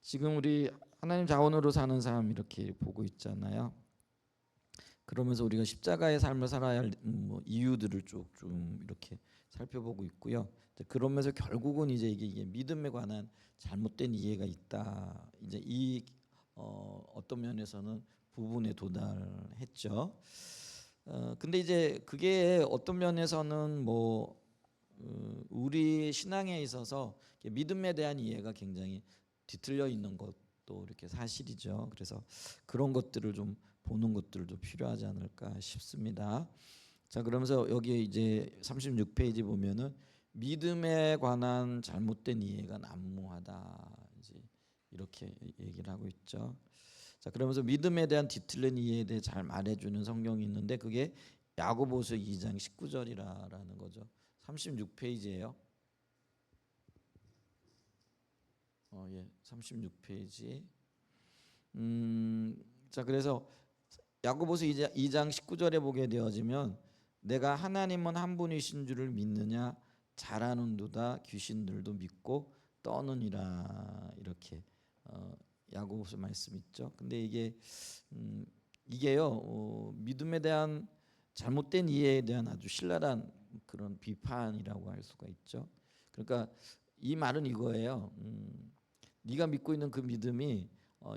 지금 우리 하나님 자원으로 사는 삶 이렇게 보고 있잖아요. 그러면서 우리가 십자가의 삶을 살아야 할 이유들을 쭉 좀 이렇게 살펴보고 있고요. 그러면서 결국은 이제 이게 믿음에 관한 잘못된 이해가 있다. 이제 이 어떤 면에서는 부분에 도달했죠. 근데 이제 그게 어떤 면에서는 우리 신앙에 있어서 믿음에 대한 이해가 굉장히 뒤틀려 있는 것도 이렇게 사실이죠. 그래서 그런 것들을 좀 보는 것들도 필요하지 않을까 싶습니다. 자, 그러면서 여기 이제 36페이지 보면은 믿음에 관한 잘못된 이해가 난무하다. 이제 이렇게 얘기를 하고 있죠. 자, 그러면서 믿음에 대한 뒤틀린 이해에 대해 잘 말해주는 성경이 있는데 그게 야고보서 2장 19절이라는 거죠. 36페이지예요. 36페이지. 자, 그래서 야고보서 2장 19절에 보게 되어지면 내가 하나님은 한 분이신 줄을 믿느냐 잘하는도다 귀신들도 믿고 떠느니라 이렇게 야고보서 말씀 있죠. 근데 이게요 믿음에 대한 잘못된 이해에 대한 아주 신랄한 그런 비판이라고 할 수가 있죠. 그러니까 이 말은 이거예요. 네가 믿고 있는 그 믿음이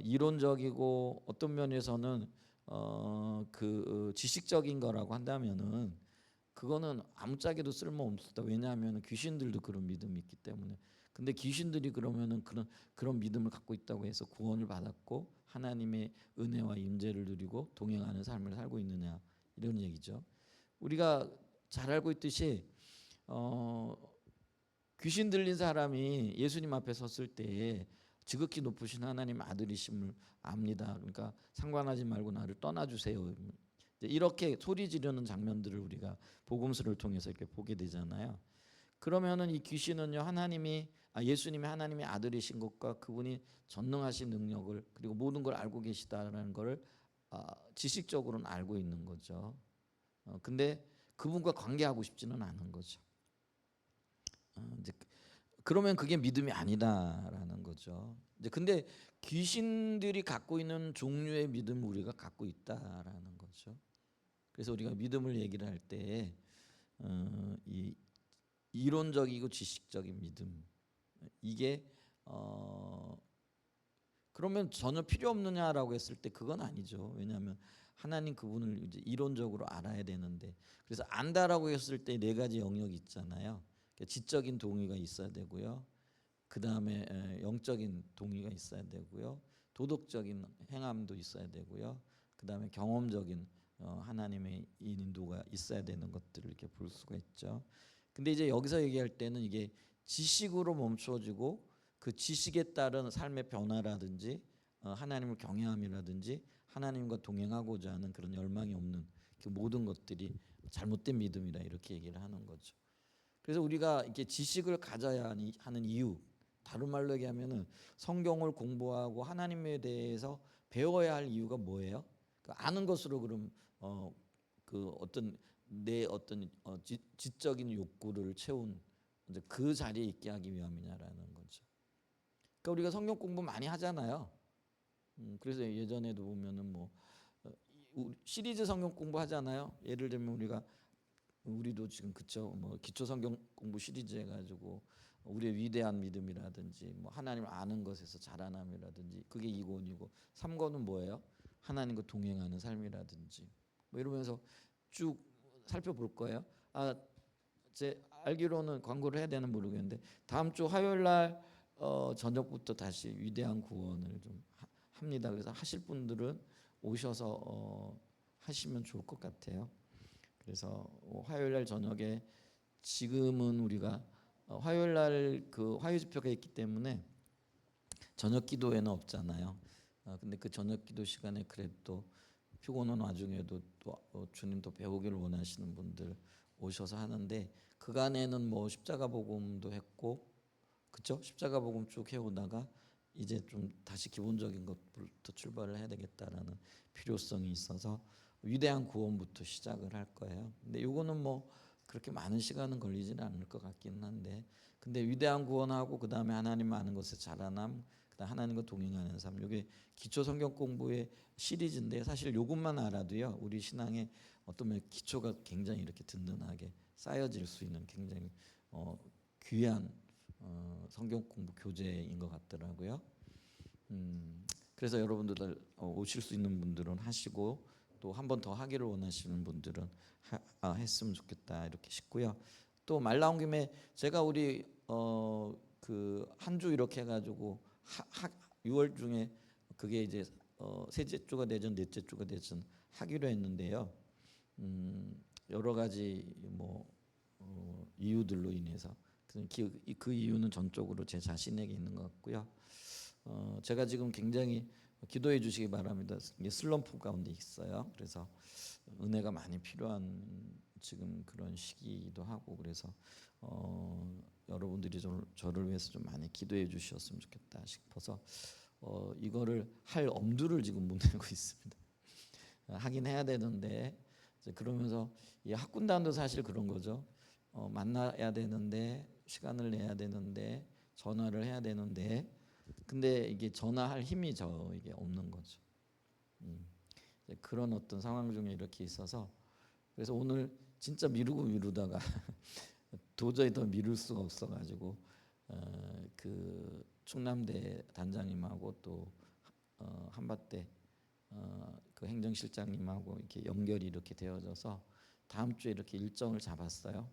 이론적이고 어떤 면에서는 지식적인 거라고 한다면은 그거는 아무짝에도 쓸모없다. 왜냐하면 귀신들도 그런 믿음이 있기 때문에. 근데 귀신들이 그러면은 그런 믿음을 갖고 있다고 해서 구원을 받았고 하나님의 은혜와 임재를 누리고 동행하는 삶을 살고 있느냐 이런 얘기죠. 우리가 잘 알고 있듯이 귀신 들린 사람이 예수님 앞에 섰을 때에 지극히 높으신 하나님 아들이심을 압니다. 그러니까 상관하지 말고 나를 떠나주세요. 이렇게 소리 지르는 장면들을 우리가 복음서를 통해서 이렇게 보게 되잖아요. 그러면은 이 귀신은요 예수님이 하나님의 아들이신 것과 그분이 전능하신 능력을 그리고 모든 걸 알고 계시다라는 것을 지식적으로는 알고 있는 거죠. 근데 그분과 관계하고 싶지는 않은 거죠. 이제 그러면 그게 믿음이 아니다라는 거죠. 이제 근데 귀신들이 갖고 있는 종류의 믿음을 우리가 갖고 있다라는 거죠. 그래서 우리가 믿음을 얘기를 할 때 이 이론적이고 지식적인 믿음 이게 그러면 전혀 필요 없느냐라고 했을 때 그건 아니죠. 왜냐하면 하나님 그분을 이제 이론적으로 알아야 되는데 그래서 안다라고 했을 때 네 가지 영역이 있잖아요. 지적인 동의가 있어야 되고요. 그 다음에 영적인 동의가 있어야 되고요. 도덕적인 행함도 있어야 되고요. 그 다음에 경험적인 하나님의 인도가 있어야 되는 것들을 이렇게 볼 수가 있죠. 근데 이제 여기서 얘기할 때는 이게 지식으로 멈춰지고 그 지식에 따른 삶의 변화라든지 하나님을 경외함이라든지 하나님과 동행하고자 하는 그런 열망이 없는 그 모든 것들이 잘못된 믿음이라 이렇게 얘기를 하는 거죠. 그래서 우리가 이렇게 지식을 가져야 하는 이유, 다른 말로 얘기하면은 성경을 공부하고 하나님에 대해서 배워야 할 이유가 뭐예요? 아는 것으로 그럼 그 어떤 내 어떤 지적인 욕구를 채운 이제 그 자리에 있게 하기 위함이냐라는 거죠. 그러니까 우리가 성경 공부 많이 하잖아요. 그래서 예전에도 보면은 시리즈 성경 공부 하잖아요. 예를 들면 우리도 지금 그쵸 기초 성경 공부 시리즈 해가지고 우리의 위대한 믿음이라든지 하나님을 아는 것에서 자라남이라든지 그게 2권이고 3권은 뭐예요? 하나님과 동행하는 삶이라든지 이러면서 쭉 살펴볼 거예요. 제 알기로는 광고를 해야 되는 모르겠는데 다음 주 화요일 날 저녁부터 다시 위대한 구원을 좀 합니다. 그래서 하실 분들은 오셔서 하시면 좋을 것 같아요. 그래서 화요일 날 저녁에 지금은 우리가 화요일 날 그 화요 집회가 있기 때문에 저녁 기도회는 없잖아요. 근데 그 저녁 기도 시간에 그래도 피곤한 와중에도 또 주님도 배우기를 원하시는 분들 오셔서 하는데 그간에는 십자가 복음도 했고 그쵸? 십자가 복음 쭉 해오다가 이제 좀 다시 기본적인 것부터 출발을 해야 되겠다라는 필요성이 있어서 위대한 구원부터 시작을 할 거예요. 근데 이거는 그렇게 많은 시간은 걸리지는 않을 것 같기는 한데 근데 위대한 구원하고 그 다음에 하나님 아는 것에 자라남, 그다음 하나님과 동행하는 삶. 이게 기초 성경 공부의 시리즈인데 사실 요것만 알아도요 우리 신앙의 어떤 면에 기초가 굉장히 이렇게 든든하게 쌓여질 수 있는 굉장히 귀한 성경 공부 교재인 것 같더라고요. 그래서 여러분들 오실 수 있는 분들은 하시고 또 한 번 더 하기를 원하시는 분들은 했으면 좋겠다 이렇게 싶고요. 또 말 나온 김에 제가 우리 그 한 주 이렇게 해가지고 6월 중에 그게 이제 셋째 주가 되든 넷째 주가 되든 하기로 했는데요. 여러 가지 뭐 이유들로 인해서 그 이유는 전적으로 제 자신에게 있는 것 같고요. 제가 지금 굉장히 기도해 주시기 바랍니다. 이게 슬럼프 가운데 있어요. 그래서 은혜가 많이 필요한 지금 그런 시기이기도 하고 그래서 여러분들이 저를 위해서 좀 많이 기도해 주셨으면 좋겠다 싶어서 이거를 할 엄두를 지금 못 내고 있습니다. 하긴 해야 되는데 그러면서 이 학군단도 사실 그런 거죠. 만나야 되는데 시간을 내야 되는데 전화를 해야 되는데 근데 이게 전화할 힘이 저에게 없는 거죠. 그런 어떤 상황 중에 이렇게 있어서 그래서 오늘 진짜 미루다가 도저히 더 미룰 수가 없어가지고 그 충남대 단장님하고 또 한밭대 그 행정실장님하고 이렇게 연결이 이렇게 되어져서 다음 주에 이렇게 일정을 잡았어요.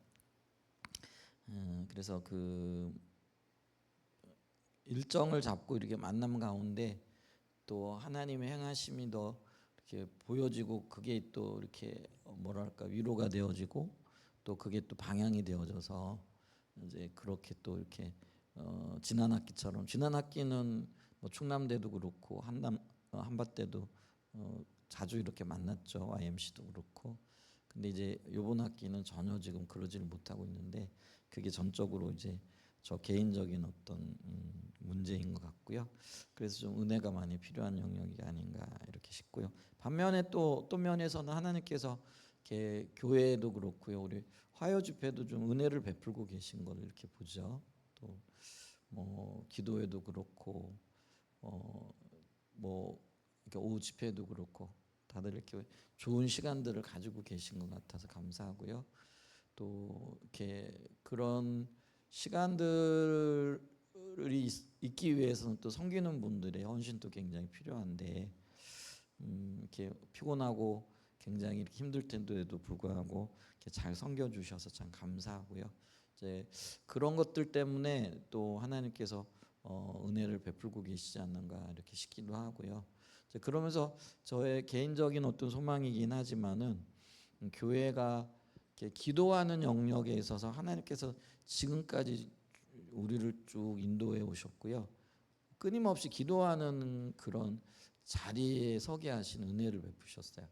그래서 그 일정을 잡고 이렇게 만남 가운데 또 하나님의 행하심이 더 이렇게 보여지고 그게 또 이렇게 뭐랄까 위로가 되어지고 또 그게 또 방향이 되어져서 이제 그렇게 또 이렇게 지난 학기는 뭐 충남대도 그렇고 한밭대도 자주 이렇게 만났죠. YMC도 그렇고. 근데 이제 이번 학기는 전혀 지금 그러지를 못하고 있는데 그게 전적으로 이제 저 개인적인 어떤 문제인 것 같고요. 그래서 좀 은혜가 많이 필요한 영역이 아닌가 이렇게 싶고요. 반면에 또 면에서는 하나님께서 이렇게 교회도 그렇고요. 우리 화요 집회도 좀 은혜를 베풀고 계신 걸 이렇게 보죠. 또 뭐 기도회도 그렇고 뭐 이렇게 오후 집회도 그렇고 다들 이렇게 좋은 시간들을 가지고 계신 것 같아서 감사하고요. 또 이렇게 그런 시간들이 있기 위해서는 또 섬기는 분들의 헌신도 굉장히 필요한데 이렇게 피곤하고 굉장히 이렇게 힘들 텐데도 불구하고 이렇게 잘 섬겨 주셔서 참 감사하고요. 이제 그런 것들 때문에 또 하나님께서 은혜를 베풀고 계시지 않는가 이렇게 싶기도 하고요. 이제 그러면서 저의 개인적인 어떤 소망이긴 하지만은 교회가 이렇게 기도하는 영역에 있어서 하나님께서 지금까지 우리를 쭉 인도해 오셨고요. 끊임없이 기도하는 그런 자리에 서게 하신 은혜를 베푸셨어요.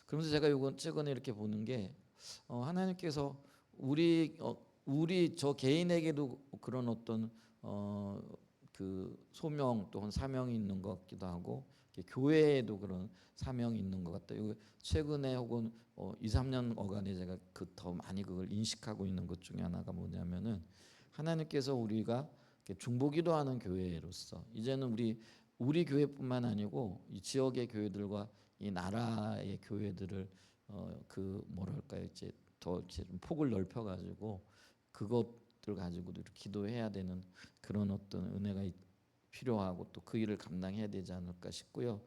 그러면서 제가 이번 최근에 이렇게 보는 게 하나님께서 우리 저 개인에게도 그런 어떤 그 소명 또는 사명이 있는 것 같기도 하고 교회에도 그런 사명이 있는 것 같아요. 최근에 혹은 2, 3년 어간에 제가 더 많이 그걸 인식하고 있는 것 중에 하나가 뭐냐면은 하나님께서 우리가 중보기도하는 교회로서 이제는 우리 교회뿐만 아니고 이 지역의 교회들과 이 나라의 교회들을 그 뭐랄까요 이제 더 이제 좀 폭을 넓혀가지고 그것들 가지고도 이렇게 기도해야 되는 그런 어떤 은혜가 필요하고 또 그 일을 감당해야 되지 않을까 싶고요.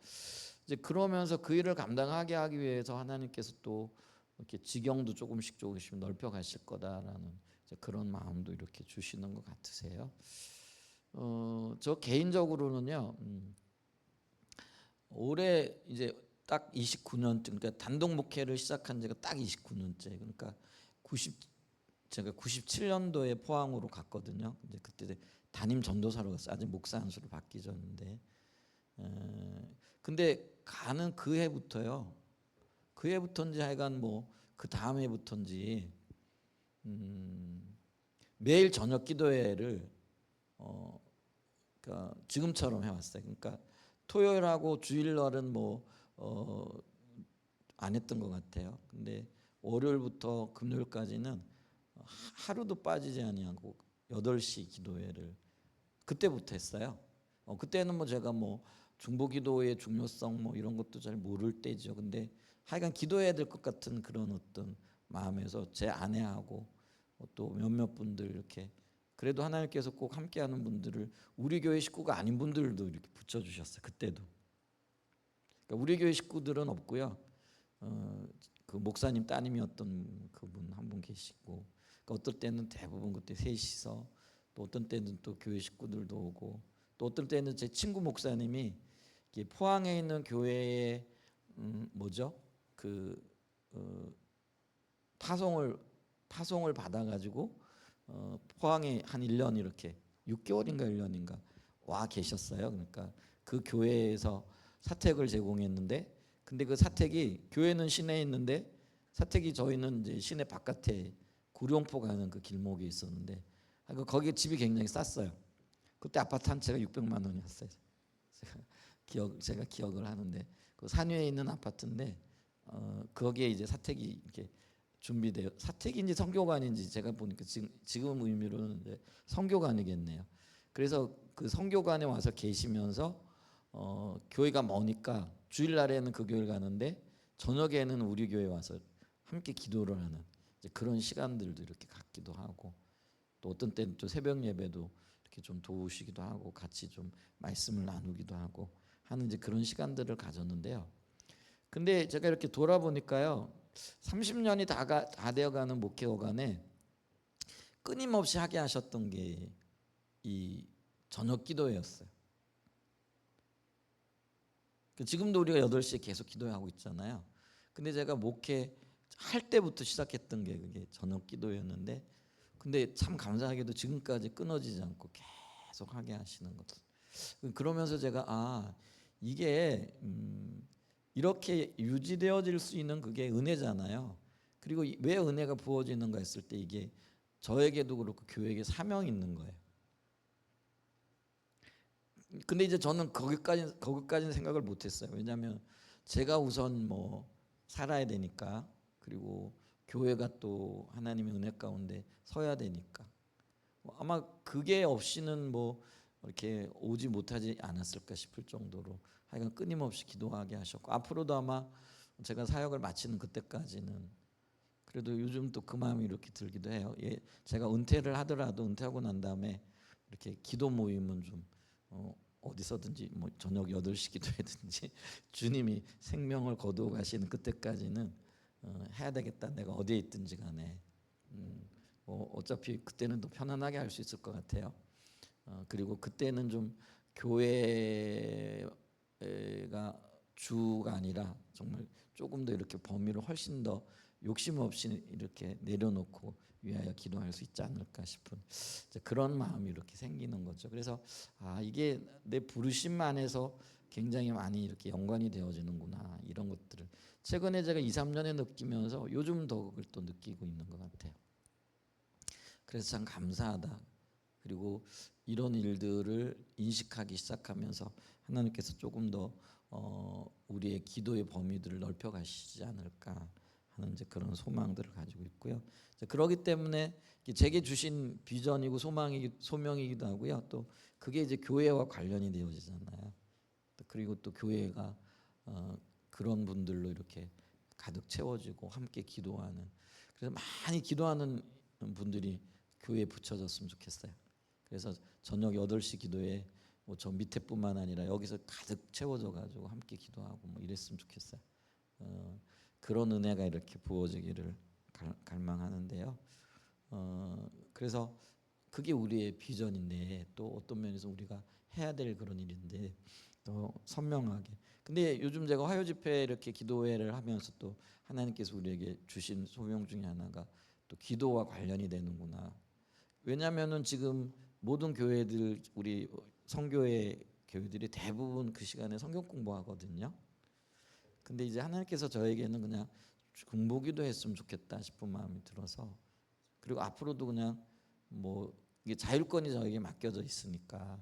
이제 그러면서 그 일을 감당하게 하기 위해서 하나님께서 또 이렇게 지경도 조금씩 넓혀 가실 거다라는 그런 마음도 이렇게 주시는 것 같으세요. 저 개인적으로는요. 올해 이제 딱 29년째 그러니까 단독 목회를 시작한 지가 딱 29년째 그러니까 제가 97년도에 포항으로 갔거든요. 이제 그때 담임 전도사로 갔어요. 아직 목사 안수를 받기 전인데 근데 가는 그 해부터요. 그 해부터인지 하여간 뭐 그 다음 해부터인지 매일 저녁 기도회를 그러니까 지금처럼 해왔어요. 그러니까 토요일하고 주일날은 뭐 안 했던 것 같아요. 근데 월요일부터 금요일까지는 하루도 빠지지 아니하고 8시 기도회를 그때부터 했어요. 그때는 뭐 제가 뭐 중보기도의 중요성 뭐 이런 것도 잘 모를 때죠. 근데 하여간 기도해야 될 것 같은 그런 어떤 마음에서 제 아내하고 또 몇몇 분들 이렇게 그래도 하나님께서 꼭 함께하는 분들을 우리 교회 식구가 아닌 분들도 이렇게 붙여주셨어요. 그때도. 그러니까 우리 교회 식구들은 없고요. 그 목사님 따님이었던 그분 한 분 계시고, 그러니까 어떨 때는 대부분 그때 셋이서, 또 어떤 때는 또 교회 식구들도 오고, 또 어떨 때는 제 친구 목사님이 포항에 있는 교회에 뭐죠? 그 파송을 받아가지고 포항에 한 1년 이렇게 6개월인가 1년인가 와 계셨어요. 그러니까 그 교회에서 사택을 제공했는데, 근데 그 사택이 교회는 시내에 있는데 사택이 저희는 이제 시내 바깥에 구룡포 가는 그 길목에 있었는데, 거기 집이 굉장히 쌌어요. 그때 아파트 한 채가 600만 원이었어요. 제가 기억을 하는데 그 산 위에 있는 아파트인데 거기에 이제 사택이 이렇게 준비돼요. 사택인지 성교관인지 제가 보니까 지금 의미로는 이제 성교관이겠네요. 그래서 그 성교관에 와서 계시면서 교회가 머니까 주일날에는 그 교회를 가는데 저녁에는 우리 교회 와서 함께 기도를 하는 이제 그런 시간들도 이렇게 갖기도 하고, 또 어떤 때는 또 새벽 예배도 이렇게 좀 도우시기도 하고 같이 좀 말씀을 나누기도 하고 하는 이제 그런 시간들을 가졌는데요. 근데 제가 이렇게 돌아보니까요, 30년이 다 되어가는 목회어간에 끊임없이 하게 하셨던 게 이 저녁 기도회였어요. 지금도 우리가 8시에 계속 기도하고 있잖아요. 근데 제가 목회할 때부터 시작했던 게 그게 저녁 기도회였는데, 근데 참 감사하게도 지금까지 끊어지지 않고 계속 하게 하시는 것. 그러면서 제가 이게 이렇게 유지되어질 수 있는 그게 은혜잖아요. 그리고 왜 은혜가 부어지는가 했을 때 이게 저에게도 그렇고 교회에게 사명이 있는 거예요. 근데 이제 저는 거기까지는 생각을 못했어요. 왜냐하면 제가 우선 뭐 살아야 되니까, 그리고 교회가 또 하나님의 은혜 가운데 서야 되니까 아마 그게 없이는 뭐 이렇게 오지 못하지 않았을까 싶을 정도로 하여간 끊임없이 기도하게 하셨고, 앞으로도 아마 제가 사역을 마치는 그때까지는 그래도 요즘 또 그 마음이 이렇게 들기도 해요. 제가 은퇴를 하더라도 은퇴하고 난 다음에 이렇게 기도 모임은 좀 어디서든지 뭐 저녁 8시 기도회든지 주님이 생명을 거두어 가시는 그때까지는 해야 되겠다. 내가 어디에 있든지 간에 어차피 그때는 더 편안하게 할 수 있을 것 같아요. 그리고 그때는 좀 교회가 주가 아니라 정말 조금 더 이렇게 범위를 훨씬 더 욕심 없이 이렇게 내려놓고 위하여 기도할 수 있지 않을까 싶은 그런 마음이 이렇게 생기는 거죠. 그래서 이게 내 부르심 안에서 굉장히 많이 이렇게 연관이 되어지는구나, 이런 것들을 최근에 제가 2, 3년에 느끼면서 요즘 더 그걸 또 느끼고 있는 것 같아요. 그래서 참 감사하다. 그리고 이런 일들을 인식하기 시작하면서 하나님께서 조금 더 우리의 기도의 범위들을 넓혀 가시지 않을까 하는 이제 그런 소망들을 가지고 있고요. 그렇기 때문에 제게 주신 비전이고 소명이기도 하고요. 또 그게 이제 교회와 관련이 되어지잖아요. 그리고 또 교회가 그런 분들로 이렇게 가득 채워지고 함께 기도하는, 그래서 많이 기도하는 분들이 교회에 붙여졌으면 좋겠어요. 그래서 저녁 8시 기도에 뭐 저 밑에뿐만 아니라 여기서 가득 채워져 가지고 함께 기도하고 뭐 이랬으면 좋겠어요. 그런 은혜가 이렇게 부어지기를 갈망하는데요. 그래서 그게 우리의 비전인데, 또 어떤 면에서 우리가 해야 될 그런 일인데 또 선명하게. 근데 요즘 제가 화요 집회 이렇게 기도회를 하면서 또 하나님께서 우리에게 주신 소명 중에 하나가 또 기도와 관련이 되는구나. 왜냐하면은 지금 모든 교회들, 우리 성교회 교회들이 대부분 그 시간에 성경 공부하거든요. 근데 이제 하나님께서 저에게는 그냥 공부기도 했으면 좋겠다 싶은 마음이 들어서, 그리고 앞으로도 그냥 뭐 이게 자율권이 저에게 맡겨져 있으니까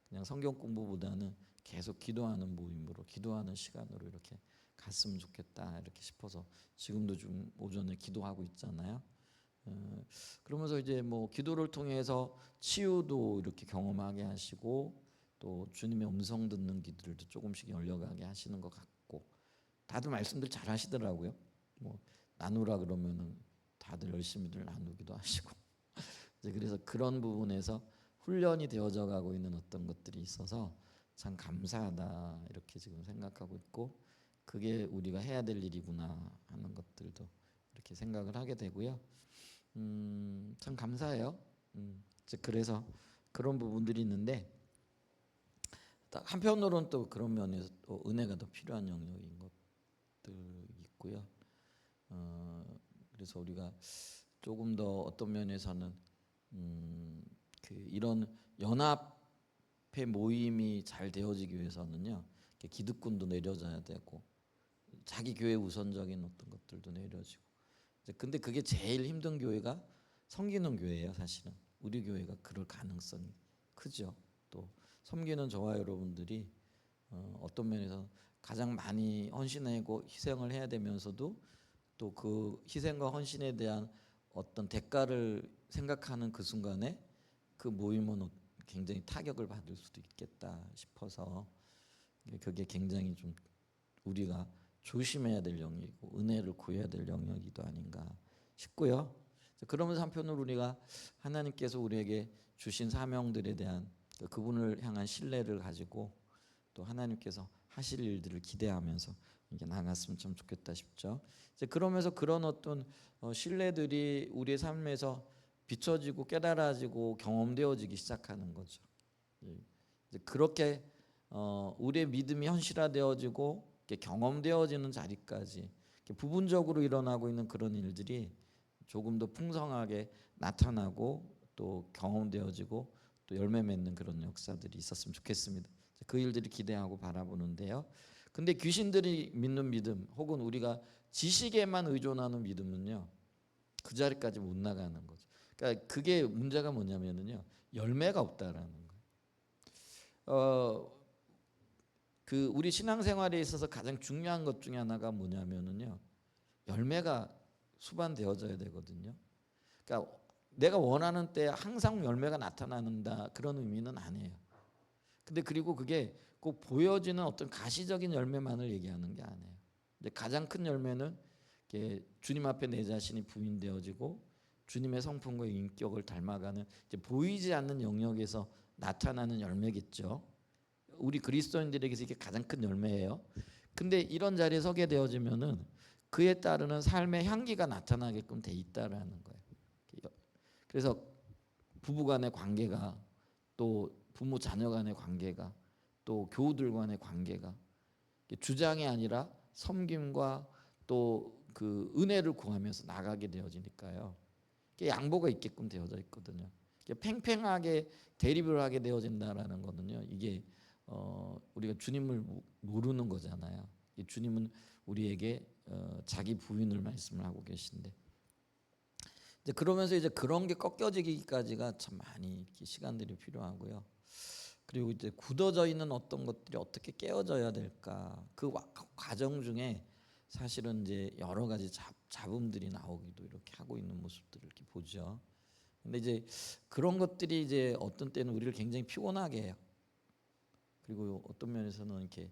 그냥 성경 공부보다는 계속 기도하는 모임으로, 기도하는 시간으로 이렇게 갔으면 좋겠다 이렇게 싶어서 지금도 좀 오전에 기도하고 있잖아요. 그러면서 이제 뭐 기도를 통해서 치유도 이렇게 경험하게 하시고 또 주님의 음성 듣는 귀들도 조금씩 열려가게 하시는 것 같고 다들 말씀들 잘 하시더라고요. 뭐 나누라 그러면은 다들 열심히들 나누기도 하시고 이제 그래서 그런 부분에서 훈련이 되어져 가고 있는 어떤 것들이 있어서 참 감사하다 이렇게 지금 생각하고 있고 그게 우리가 해야 될 일이구나 하는 것들도 이렇게 생각을 하게 되고요. 참 감사해요. 이제 그래서 그런 부분들이 있는데 한편으로는 또 그런 면에서 또 은혜가 더 필요한 영역인 것들이 있고요. 그래서 우리가 조금 더 어떤 면에서는 그 이런 연합회 모임이 잘 되어지기 위해서는요, 기득권도 내려져야 되고 자기 교회 우선적인 어떤 것들도 내려지고. 근데 그게 제일 힘든 교회가 섬기는 교회예요, 사실은. 우리 교회가 그럴 가능성이 크죠. 또 섬기는 저와 여러분들이 어떤 면에서 가장 많이 헌신하고 희생을 해야 되면서도 또 그 희생과 헌신에 대한 어떤 대가를 생각하는 그 순간에 그 모임은 굉장히 타격을 받을 수도 있겠다 싶어서 그게 굉장히 좀 우리가 조심해야 될 영역이고 은혜를 구해야 될 영역이도 아닌가 싶고요. 그러면서 한편으로 우리가 하나님께서 우리에게 주신 사명들에 대한 그분을 향한 신뢰를 가지고 또 하나님께서 하실 일들을 기대하면서 이게 나갔으면 참 좋겠다 싶죠. 이제 그러면서 그런 어떤 신뢰들이 우리의 삶에서 비춰지고 깨달아지고 경험되어지기 시작하는 거죠. 이제 그렇게 우리의 믿음이 현실화되어지고 경험되어지는 자리까지 부분적으로 일어나고 있는 그런 일들이 조금 더 풍성하게 나타나고 또 경험되어지고 또 열매 맺는 그런 역사들이 있었으면 좋겠습니다. 그 일들이 기대하고 바라보는데요. 근데 귀신들이 믿는 믿음 혹은 우리가 지식에만 의존하는 믿음은요, 그 자리까지 못 나가는 거죠. 그러니까 그게 문제가 뭐냐면은요, 열매가 없다라는 거예요. 그 우리 신앙생활에 있어서 가장 중요한 것 중에 하나가 뭐냐면은요, 열매가 수반되어져야 되거든요. 그러니까 내가 원하는 때 항상 열매가 나타나는다 그런 의미는 아니에요. 근데 그리고 그게 꼭 보여지는 어떤 가시적인 열매만을 얘기하는 게 아니에요. 근데 가장 큰 열매는 주님 앞에 내 자신이 부인되어지고 주님의 성품과 인격을 닮아가는 이제 보이지 않는 영역에서 나타나는 열매겠죠. 우리 그리스도인들에게서 이게 가장 큰 열매예요. 근데 이런 자리에 서게 되어지면은 그에 따르는 삶의 향기가 나타나게끔 돼 있다라는 거예요. 그래서 부부 간의 관계가 또 부모 자녀 간의 관계가 또 교우들 간의 관계가 주장이 아니라 섬김과 또 그 은혜를 구하면서 나가게 되어지니까요. 양보가 있게끔 되어져 있거든요. 팽팽하게 대립을 하게 되어진다라는 거는요. 이게 우리가 주님을 모르는 거잖아요. 주님은 우리에게 자기 부인을 말씀을 하고 계신데 이제 그러면서 이제 그런 게 꺾여지기까지가 참 많이 시간들이 필요하고요. 그리고 이제 굳어져 있는 어떤 것들이 어떻게 깨어져야 될까 그 과정 중에 사실은 이제 여러 가지 잡음들이 나오기도 이렇게 하고 있는 모습들을 이렇게 보죠. 근데 이제 그런 것들이 이제 어떤 때는 우리를 굉장히 피곤하게 해요. 그리고 어떤 면에서는 이렇게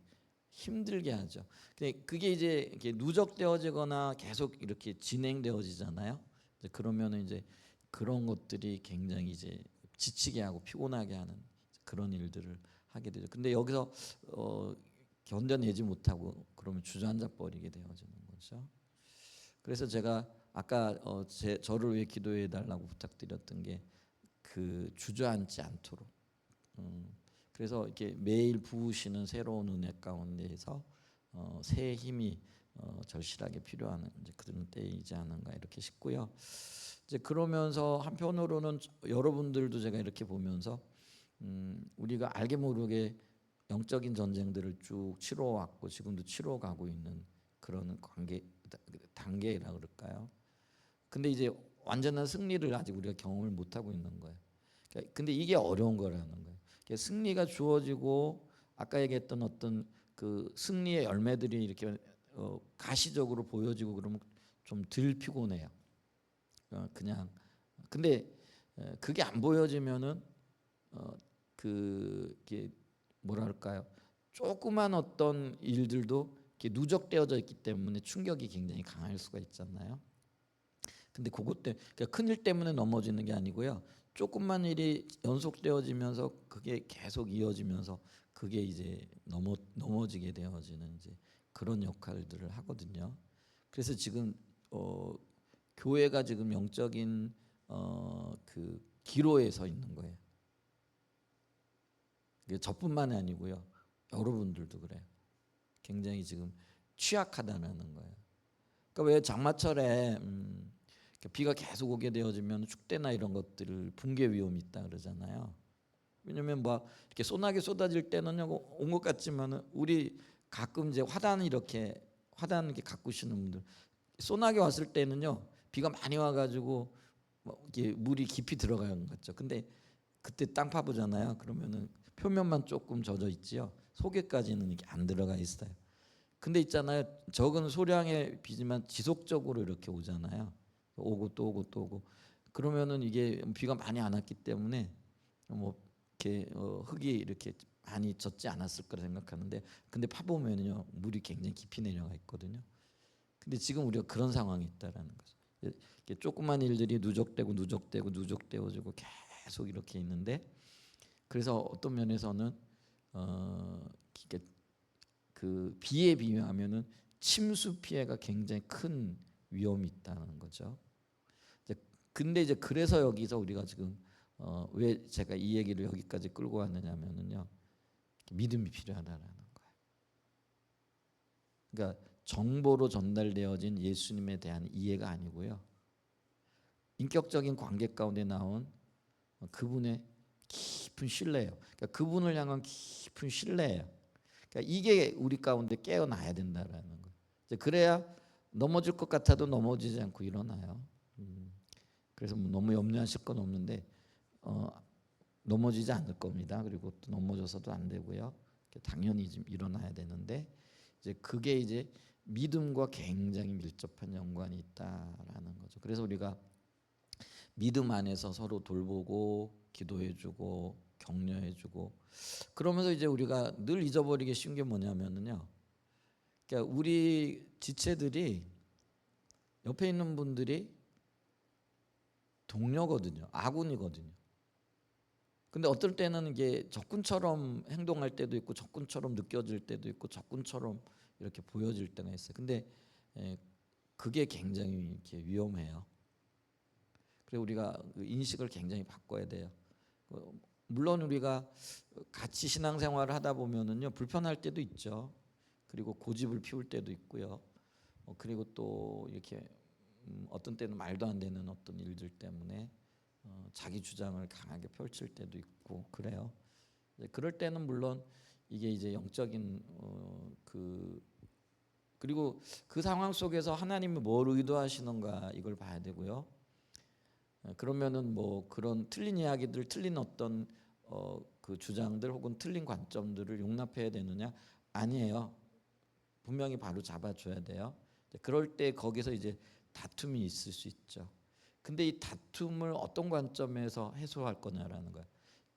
힘들게 하죠. 근데 그게 이제 이렇게 누적되어지거나 계속 이렇게 진행되어지잖아요. 이제 그러면은 이제 그런 것들이 굉장히 이제 지치게 하고 피곤하게 하는 그런 일들을 하게 되죠. 근데 여기서 견뎌내지 못하고 그러면 주저앉아 버리게 되어지는 거죠. 그래서 제가 아까 저를 위해 기도해 달라고 부탁드렸던 게 그 주저앉지 않도록. 그래서 이렇게 매일 부으시는 새로운 은혜 가운데에서 새 힘이 절실하게 필요한 이제 그런 때이지 않은가 이렇게 싶고요. 이제 그러면서 한편으로는 여러분들도 제가 이렇게 보면서 우리가 알게 모르게 영적인 전쟁들을 쭉 치러왔고 지금도 치러가고 있는 그런 단계라 그럴까요? 근데 이제 완전한 승리를 아직 우리가 경험을 못 하고 있는 거예요. 근데 이게 어려운 거라는 거예요. 승리가 주어지고 아까 얘기했던 어떤 그 승리의 열매들이 이렇게 가시적으로 보여지고 그러면 좀 덜 피곤해요. 그냥 근데 그게 안 보여지면은 그게 뭐랄까요? 조그만 어떤 일들도 이렇게 누적되어져 있기 때문에 충격이 굉장히 강할 수가 있잖아요. 근데 그것 때문에 그러니까 큰일 때문에 넘어지는 게 아니고요. 조금만 일이 연속되어지면서 그게 계속 이어지면서 그게 이제 넘어지게 되어지는 이제 그런 역할들을 하거든요. 그래서 지금 교회가 지금 영적인 그 기로에 서 있는 거예요. 저뿐만이 아니고요. 여러분들도 그래요. 굉장히 지금 취약하다는 거예요. 그러니까 왜 장마철에 비가 계속 오게 되어지면 축대나 이런 것들을 붕괴 위험이 있다 그러잖아요. 왜냐면 뭐 이렇게 소나기 쏟아질 때는요 온 것 같지만은 우리 가끔 이제 화단 이렇게 가꾸시는 분들 소나기 왔을 때는요 비가 많이 와가지고 뭐 이게 물이 깊이 들어가는 것 같죠. 근데 그때 땅 파보잖아요. 그러면은 표면만 조금 젖어 있지요. 속에까지는 이게 안 들어가 있어요. 근데 있잖아요. 적은 소량의 비지만 지속적으로 이렇게 오잖아요. 오고 또 오고 또 오고. 그러면은 이게 비가 많이 안 왔기 때문에 뭐 이렇게 흙이 이렇게 많이 젖지 않았을 거라 생각하는데 근데 파보면요 물이 굉장히 깊이 내려가 있거든요. 근데 지금 우리가 그런 상황이 있다라는 거죠. 이렇게 조그만 일들이 누적되어지고 계속 이렇게 있는데 그래서 어떤 면에서는 이게 그 비에 비유하면은 침수 피해가 굉장히 큰 위험이 있다는 거죠. 근데 이제 그래서 여기서 우리가 지금 왜 제가 이 얘기를 여기까지 끌고 왔느냐면은요 믿음이 필요하다라는 거예요. 그러니까 정보로 전달되어진 예수님에 대한 이해가 아니고요 인격적인 관계 가운데 나온 그분의 깊은 신뢰예요. 그러니까 그분을 향한 깊은 신뢰예요. 그러니까 이게 우리 가운데 깨어나야 된다라는 거예요. 그래야 넘어질 것 같아도 넘어지지 않고 일어나요. 그래서 뭐 너무 염려하실 건 없는데 넘어지지 않을 겁니다. 그리고 또 넘어져서도 안 되고요. 당연히 좀 일어나야 되는데 이제 그게 이제 믿음과 굉장히 밀접한 연관이 있다라는 거죠. 그래서 우리가 믿음 안에서 서로 돌보고 기도해주고 격려해주고 그러면서 이제 우리가 늘 잊어버리기 쉬운 게 뭐냐면은요. 그러니까 우리 지체들이 옆에 있는 분들이 동료거든요. 아군이거든요. 근데 어떨 때는 이게 적군처럼 행동할 때도 있고 적군처럼 느껴질 때도 있고 적군처럼 이렇게 보여질 때가 있어요. 근데 그게 굉장히 이렇게 위험해요. 그래서 우리가 그 인식을 굉장히 바꿔야 돼요. 물론 우리가 같이 신앙생활을 하다 보면은요 불편할 때도 있죠. 그리고 고집을 피울 때도 있고요. 그리고 또 이렇게 어떤 때는 말도 안 되는 어떤 일들 때문에 자기 주장을 강하게 펼칠 때도 있고 그래요. 그럴 때는 물론 이게 이제 영적인 그리고 그 상황 속에서 하나님이 뭘 의도하시는가 이걸 봐야 되고요. 그러면은 뭐 그런 틀린 이야기들, 틀린 어떤 그 주장들 혹은 틀린 관점들을 용납해야 되느냐? 아니에요. 분명히 바로 잡아줘야 돼요. 그럴 때 거기서 이제 다툼이 있을 수 있죠. 근데 이 다툼을 어떤 관점에서 해소할 거냐라는 거예요.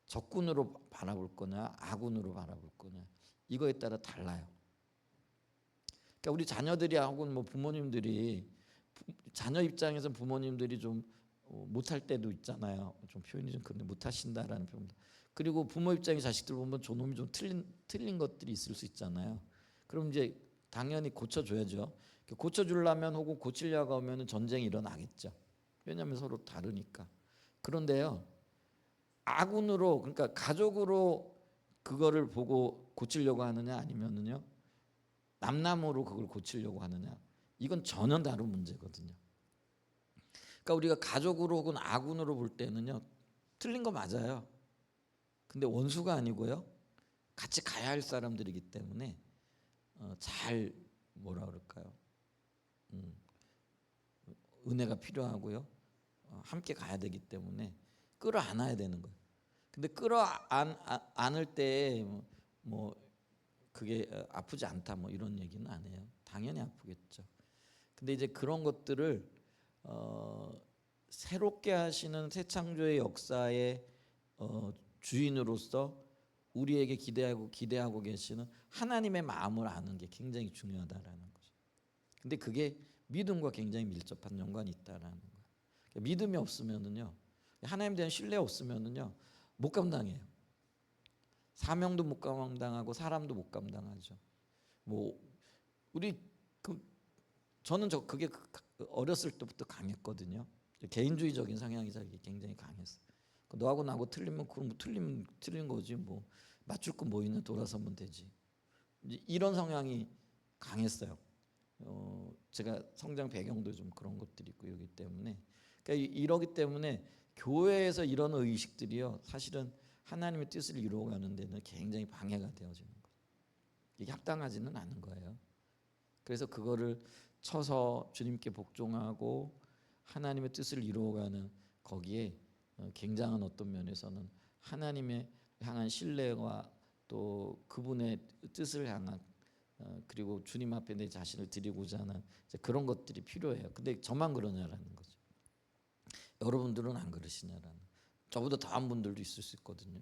적군으로 바라볼 거냐, 아군으로 바라볼 거냐. 이거에 따라 달라요. 그러니까 우리 자녀들이 혹은 뭐 부모님들이 자녀 입장에서 부모님들이 좀 못할 때도 있잖아요. 좀 표현이 좀 그런데 못하신다라는 표현. 그리고 부모 입장에 자식들 보면 저놈이 좀 틀린 것들이 있을 수 있잖아요. 그럼 이제 당연히 고쳐줘야죠. 고쳐주려면 혹은 고치려고 하면 전쟁이 일어나겠죠. 왜냐하면 서로 다르니까. 그런데요, 아군으로 그러니까 가족으로 그거를 보고 고치려고 하느냐 아니면은요 남남으로 그걸 고치려고 하느냐 이건 전혀 다른 문제거든요. 그러니까 우리가 가족으로 혹은 아군으로 볼 때는요 틀린 거 맞아요. 근데 원수가 아니고요 같이 가야 할 사람들이기 때문에 잘 뭐라 그럴까요? 은혜가 필요하고요. 함께 가야 되기 때문에 끌어안아야 되는 거예요. 근데 끌어안을 때 뭐 그게 아프지 않다 뭐 이런 얘기는 안 해요. 당연히 아프겠죠. 근데 이제 그런 것들을 새롭게 하시는 새 창조의 역사의 주인으로서 우리에게 기대하고 계시는 하나님의 마음을 아는 게 굉장히 중요하다라는 거죠. 근데 그게 믿음과 굉장히 밀접한 연관이 있다라는 거예요. 그러니까 믿음이 없으면은요, 하나님에 대한 신뢰 없으면은요, 못 감당해요. 사명도 못 감당하고 사람도 못 감당하죠. 뭐 우리 저는 그게 어렸을 때부터 강했거든요. 개인주의적인 성향이 굉장히 강했어요. 너하고 나하고 틀리면 그럼 뭐 틀리면 틀린 거지, 뭐 맞출 거 뭐 있나, 돌아서면 되지. 이런 성향이 강했어요. 제가 성장 배경도 좀 그런 것들이 있고 이기 때문에, 그러니까 이러기 때문에 교회에서 이런 의식들이요, 사실은 하나님의 뜻을 이루어가는 데는 굉장히 방해가 되어지는 거예요. 이게 합당하지는 않은 거예요. 그래서 그거를 쳐서 주님께 복종하고 하나님의 뜻을 이루어가는 거기에 굉장한 어떤 면에서는 하나님의 향한 신뢰와 또 그분의 뜻을 향한 그리고 주님 앞에 내 자신을 드리고자 하는 그런 것들이 필요해요. 근데 저만 그러냐라는 거죠. 여러분들은 안 그러시냐라는. 저보다 더한 분들도 있을 수 있거든요.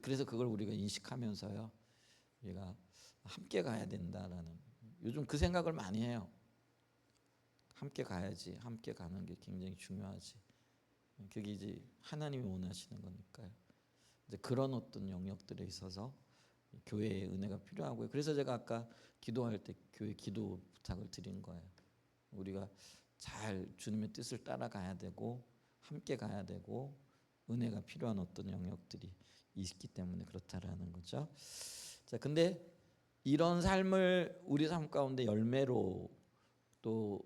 그래서 그걸 우리가 인식하면서요, 우리가 함께 가야 된다라는, 요즘 그 생각을 많이 해요. 함께 가야지, 함께 가는 게 굉장히 중요하지. 그게 이제 하나님이 원하시는 거니까요. 이제 그런 어떤 영역들에 있어서 교회의 은혜가 필요하고요. 그래서 제가 아까 기도할 때 교회 기도 부탁을 드린 거예요. 우리가 잘 주님의 뜻을 따라가야 되고 함께 가야 되고 은혜가 필요한 어떤 영역들이 있기 때문에 그렇다라는 거죠. 자, 근데 이런 삶을 우리 삶 가운데 열매로 또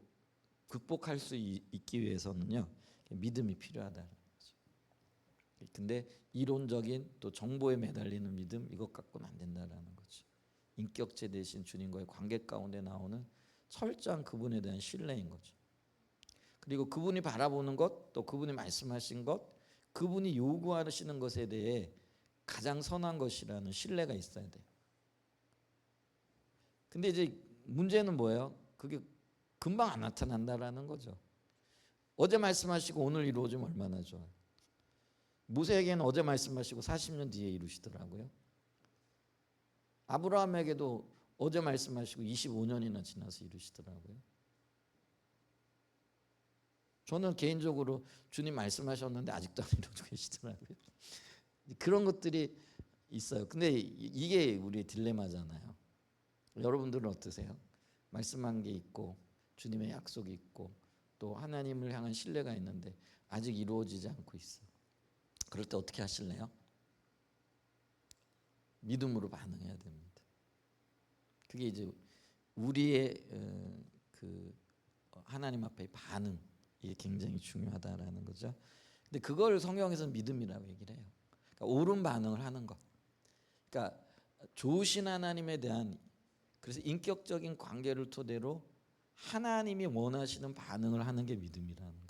극복할 수 있기 위해서는요, 믿음이 필요하다는 거죠. 근데 이론적인 또 정보에 매달리는 믿음, 이것 갖고는 안 된다라는 거죠. 인격체 대신 주님과의 관계 가운데 나오는 철저한 그분에 대한 신뢰인 거죠. 그리고 그분이 바라보는 것, 또 그분이 말씀하신 것, 그분이 요구하시는 것에 대해 가장 선한 것이라는 신뢰가 있어야 돼요. 근데 이제 문제는 뭐예요? 그게 금방 안 나타난다라는 거죠. 어제 말씀하시고 오늘 이루어지면 얼마나 좋아요. 모세에게는 어제 말씀하시고 40년 뒤에 이루시더라고요. 아브라함에게도 어제 말씀하시고 25년이나 지나서 이루시더라고요. 저는 개인적으로 주님 말씀하셨는데 아직도 안 이루어지고 계시더라고요. 그런 것들이 있어요. 근데 이게 우리의 딜레마잖아요. 여러분들은 어떠세요? 말씀한 게 있고 주님의 약속이 있고 또 하나님을 향한 신뢰가 있는데 아직 이루어지지 않고 있어요. 그럴 때 어떻게 하실래요? 믿음으로 반응해야 됩니다. 그게 이제 우리의 그 하나님 앞에 반응, 이게 굉장히 중요하다라는 거죠. 근데 그걸 성경에서는 믿음이라고 얘기를 해요. 그러니까 옳은 반응을 하는 것. 그러니까 좋으신 하나님에 대한, 그래서 인격적인 관계를 토대로 하나님이 원하시는 반응을 하는 게 믿음이라는 거예요.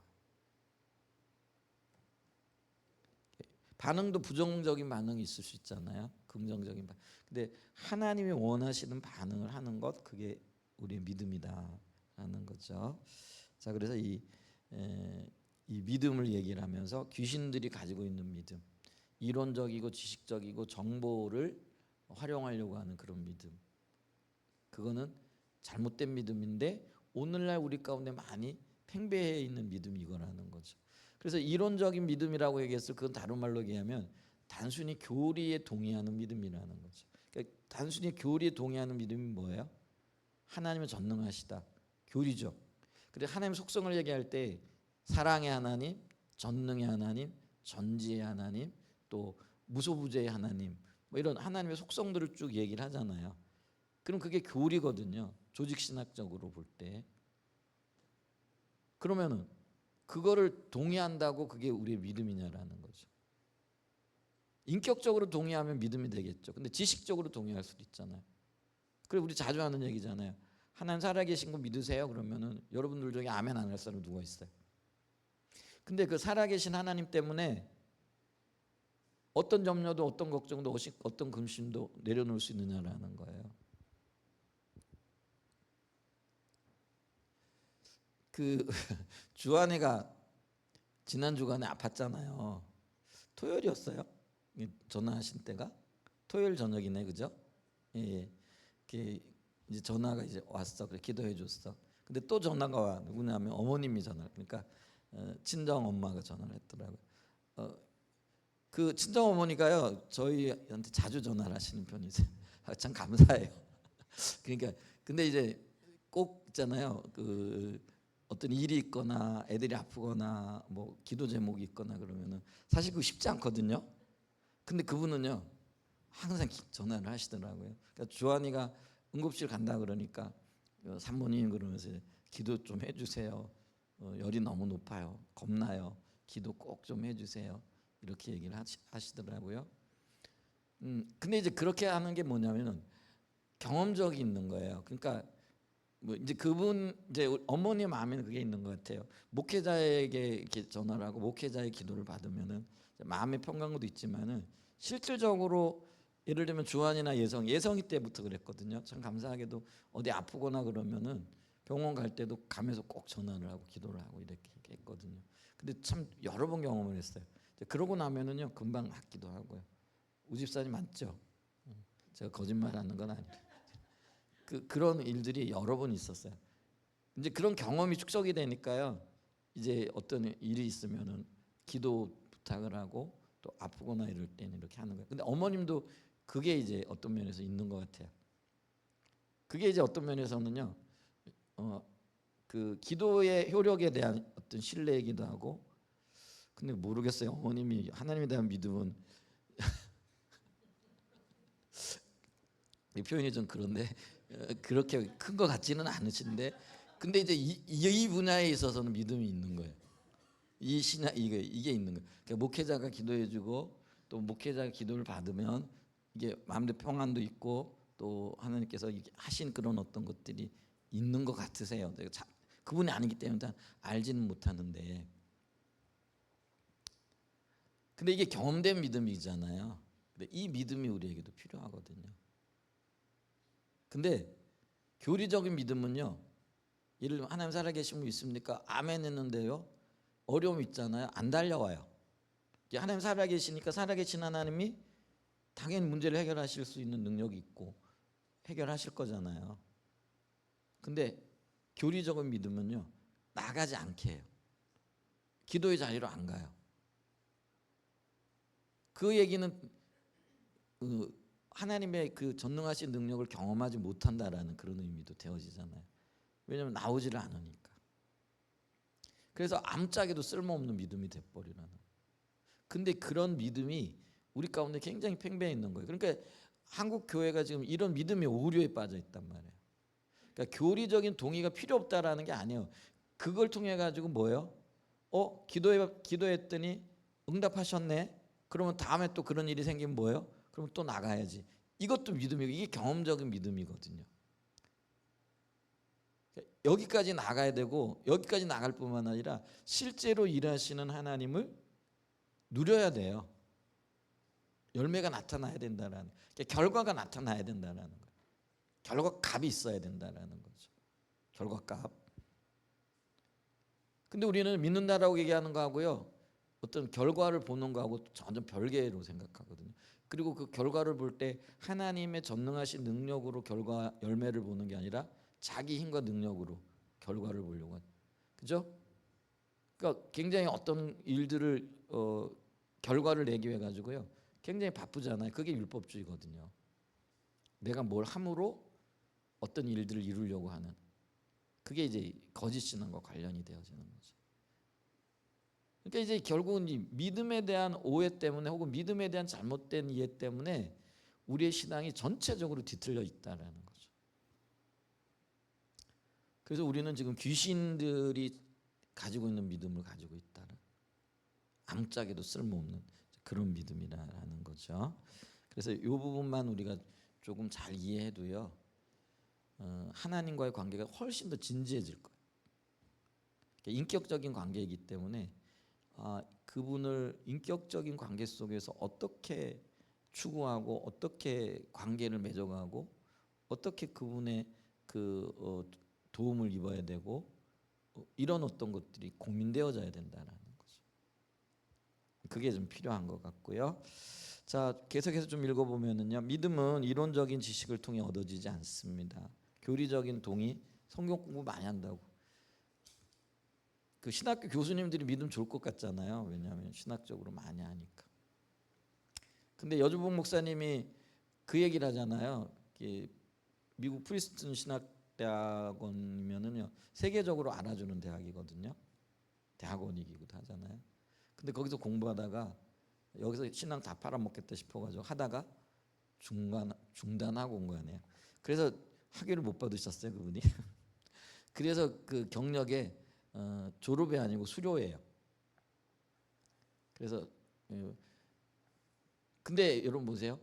반응도 부정적인 반응이 있을 수 있잖아요. 긍정적인 반응. 근데 하나님이 원하시는 반응을 하는 것, 그게 우리의 믿음이다라는 거죠. 자, 그래서 이 믿음을 얘기를 하면서 귀신들이 가지고 있는 믿음, 이론적이고 지식적이고 정보를 활용하려고 하는 그런 믿음, 그거는 잘못된 믿음인데 오늘날 우리 가운데 많이 팽배해 있는 믿음이 이거라는 거죠. 그래서 이론적인 믿음이라고 얘기했을, 그건 다른 말로 얘기하면 단순히 교리에 동의하는 믿음이라는 거죠. 그러니까 단순히 교리에 동의하는 믿음이 뭐예요? 하나님은 전능하시다, 교리죠. 그리고 하나님 속성을 얘기할 때 사랑의 하나님, 전능의 하나님, 전지의 하나님, 또 무소부재의 하나님, 뭐 이런 하나님의 속성들을 쭉 얘기를 하잖아요. 그럼 그게 교리거든요. 조직신학적으로 볼 때. 그러면은 그거를 동의한다고 그게 우리의 믿음이냐라는 거죠. 인격적으로 동의하면 믿음이 되겠죠. 근데 지식적으로 동의할 수도 있잖아요. 그리고 우리 자주 하는 얘기잖아요. 하나님 살아계신 거 믿으세요? 그러면은 여러분들 중에 아멘 안 할 사람 누가 있어요? 근데 그 살아계신 하나님 때문에 어떤 염려도 어떤 걱정도 어떤 근심도 내려놓을 수 있느냐라는 거예요. 그 주한이가 지난 주간에 아팠잖아요. 토요일이었어요. 전화하신 때가 토요일 저녁이네, 그죠? 예, 예. 이제 전화가 이제 왔어. 그래 기도해 줬어. 근데 또 전화가 와. 누구냐면 어머님이 전화를. 그러니까 친정 엄마가 전화를 했더라고요. 어, 그 친정 어머니가요 저희한테 자주 전화를 하시는 편이세요. 참 감사해요. 그러니까 근데 이제 꼭 있잖아요. 그 어떤 일이 있거나 애들이 아프거나 뭐 기도 제목이 있거나 그러면은 사실 그거 쉽지 않거든요. 근데 그분은요 항상 전화를 하시더라고요. 그러니까 주한이가 응급실 간다 그러니까 산모님 그러면서 기도 좀 해주세요. 열이 너무 높아요. 겁나요. 기도 꼭 좀 해주세요. 이렇게 얘기를 하시더라고요. 근데 이제 그렇게 하는 게 뭐냐면은 경험적이 있는 거예요. 그러니까 뭐 이제 그분 이제 어머니 마음에는 그게 있는 것 같아요. 목회자에게 이렇게 전화를 하고 목회자의 기도를 받으면은 마음의 평강도 있지만은 실질적으로 예를 들면 주한이나 예성이 때부터 그랬거든요. 참 감사하게도 어디 아프거나 그러면은 병원 갈 때도 가면서 꼭 전화를 하고 기도를 하고 이렇게 했거든요. 근데 참 여러 번 경험을 했어요. 그러고 나면은요 금방 낫기도 하고요. 우집사님 맞죠? 제가 거짓말하는 건 아니에요. 그런 일들이 여러 번 있었어요. 이제 그런 경험이 축적이 되니까요. 이제 어떤 일이 있으면은 기도 부탁을 하고 또 아프거나 이럴 때는 이렇게 하는 거예요. 근데 어머님도 그게 이제 어떤 면에서 있는 것 같아요. 그게 이제 어떤 면에서는요. 그 기도의 효력에 대한 어떤 신뢰이기도 하고. 근데 모르겠어요. 어머님이 하나님에 대한 믿음은 이 표현이 좀 그런데 그렇게 큰 것 같지는 않으신데 근데 이제 이 분야에 있어서는 믿음이 있는 거예요. 이 신앙 이게 있는 거예요. 그러니까 목회자가 기도해주고 또 목회자가 기도를 받으면 이게 마음의 평안도 있고 또 하나님께서 하신 그런 어떤 것들이 있는 것 같으세요. 그분이 아니기 때문에 알지는 못하는데 근데 이게 경험된 믿음이잖아요. 근데 이 믿음이 우리에게도 필요하거든요. 근데 교리적인 믿음은요. 예를 들면 하나님 살아계신 분 있습니까? 아멘 했는데요. 어려움 있잖아요. 안 달려와요. 하나님 살아계시니까 살아계신 하나님이 당연히 문제를 해결하실 수 있는 능력이 있고 해결하실 거잖아요. 근데 교리적인 믿음은요. 나가지 않게 해요. 기도의 자리로 안 가요. 그 얘기는 하나님의 그 전능하신 능력을 경험하지 못한다라는 그런 의미도 되어지잖아요. 왜냐하면 나오지를 않으니까. 그래서 아무짝에도 쓸모없는 믿음이 돼버리라는. 근데 그런 믿음이 우리 가운데 굉장히 팽배해 있는 거예요. 그러니까 한국 교회가 지금 이런 믿음의 오류에 빠져 있단 말이에요. 그러니까 교리적인 동의가 필요 없다라는 게 아니에요. 그걸 통해 가지고 뭐예요? 기도했더니 응답하셨네. 그러면 다음에 또 그런 일이 생기면 뭐예요? 그러면 또 나가야지. 이것도 믿음이고 이게 경험적인 믿음이거든요. 여기까지 나가야 되고 여기까지 나갈 뿐만 아니라 실제로 일하시는 하나님을 누려야 돼요. 열매가 나타나야 된다라는, 그러니까 결과가 나타나야 된다라는 거예요. 결과값이 있어야 된다라는 거죠. 결과값. 근데 우리는 믿는다라고 얘기하는 거하고요, 어떤 결과를 보는 거하고 완전 별개로 생각하거든요. 그리고 그 결과를 볼 때 하나님의 전능하신 능력으로 결과 열매를 보는 게 아니라 자기 힘과 능력으로 결과를 보려고 하죠. 그죠? 그러니까 굉장히 어떤 일들을 결과를 내기 위해 가지고요. 굉장히 바쁘잖아요. 그게 율법주의거든요. 내가 뭘 함으로 어떤 일들을 이루려고 하는, 그게 이제 거짓 신앙과 관련이 되어지는 거죠. 그러니까 이제 결국은 이 믿음에 대한 오해 때문에 혹은 믿음에 대한 잘못된 이해 때문에 우리의 신앙이 전체적으로 뒤틀려 있다라는 거죠. 그래서 우리는 지금 귀신들이 가지고 있는 믿음을 가지고 있다는, 아무짝에도 쓸모없는 그런 믿음이라는 거죠. 그래서 이 부분만 우리가 조금 잘 이해해도요, 하나님과의 관계가 훨씬 더 진지해질 거예요. 인격적인 관계이기 때문에 그분을 인격적인 관계 속에서 어떻게 추구하고 어떻게 관계를 맺어가고 어떻게 그분의 그 도움을 입어야 되고 이런 어떤 것들이 공민되어져야 된다라는 거죠. 그게 좀 필요한 것 같고요. 자, 계속해서 좀 읽어보면은요, 믿음은 이론적인 지식을 통해 얻어지지 않습니다. 교리적인 동의, 성경 공부 많이 한다고. 그 신학교 교수님들이 믿음 좋을 것 같잖아요. 왜냐하면 신학적으로 많이 하니까. 근데 여주봉 목사님이 그 얘기를 하잖아요. 미국 프리스튼 신학대학원이면은요, 세계적으로 알아주는 대학이거든요. 대학원이기도 하잖아요. 근데 거기서 공부하다가 여기서 신앙 다 팔아먹겠다 싶어가지고 하다가 중단하고 온 거 아니에요. 그래서 학위를 못 받으셨어요, 그분이. 그래서 그 경력에 졸업이 아니고 수료예요. 그래서 근데 여러분 보세요.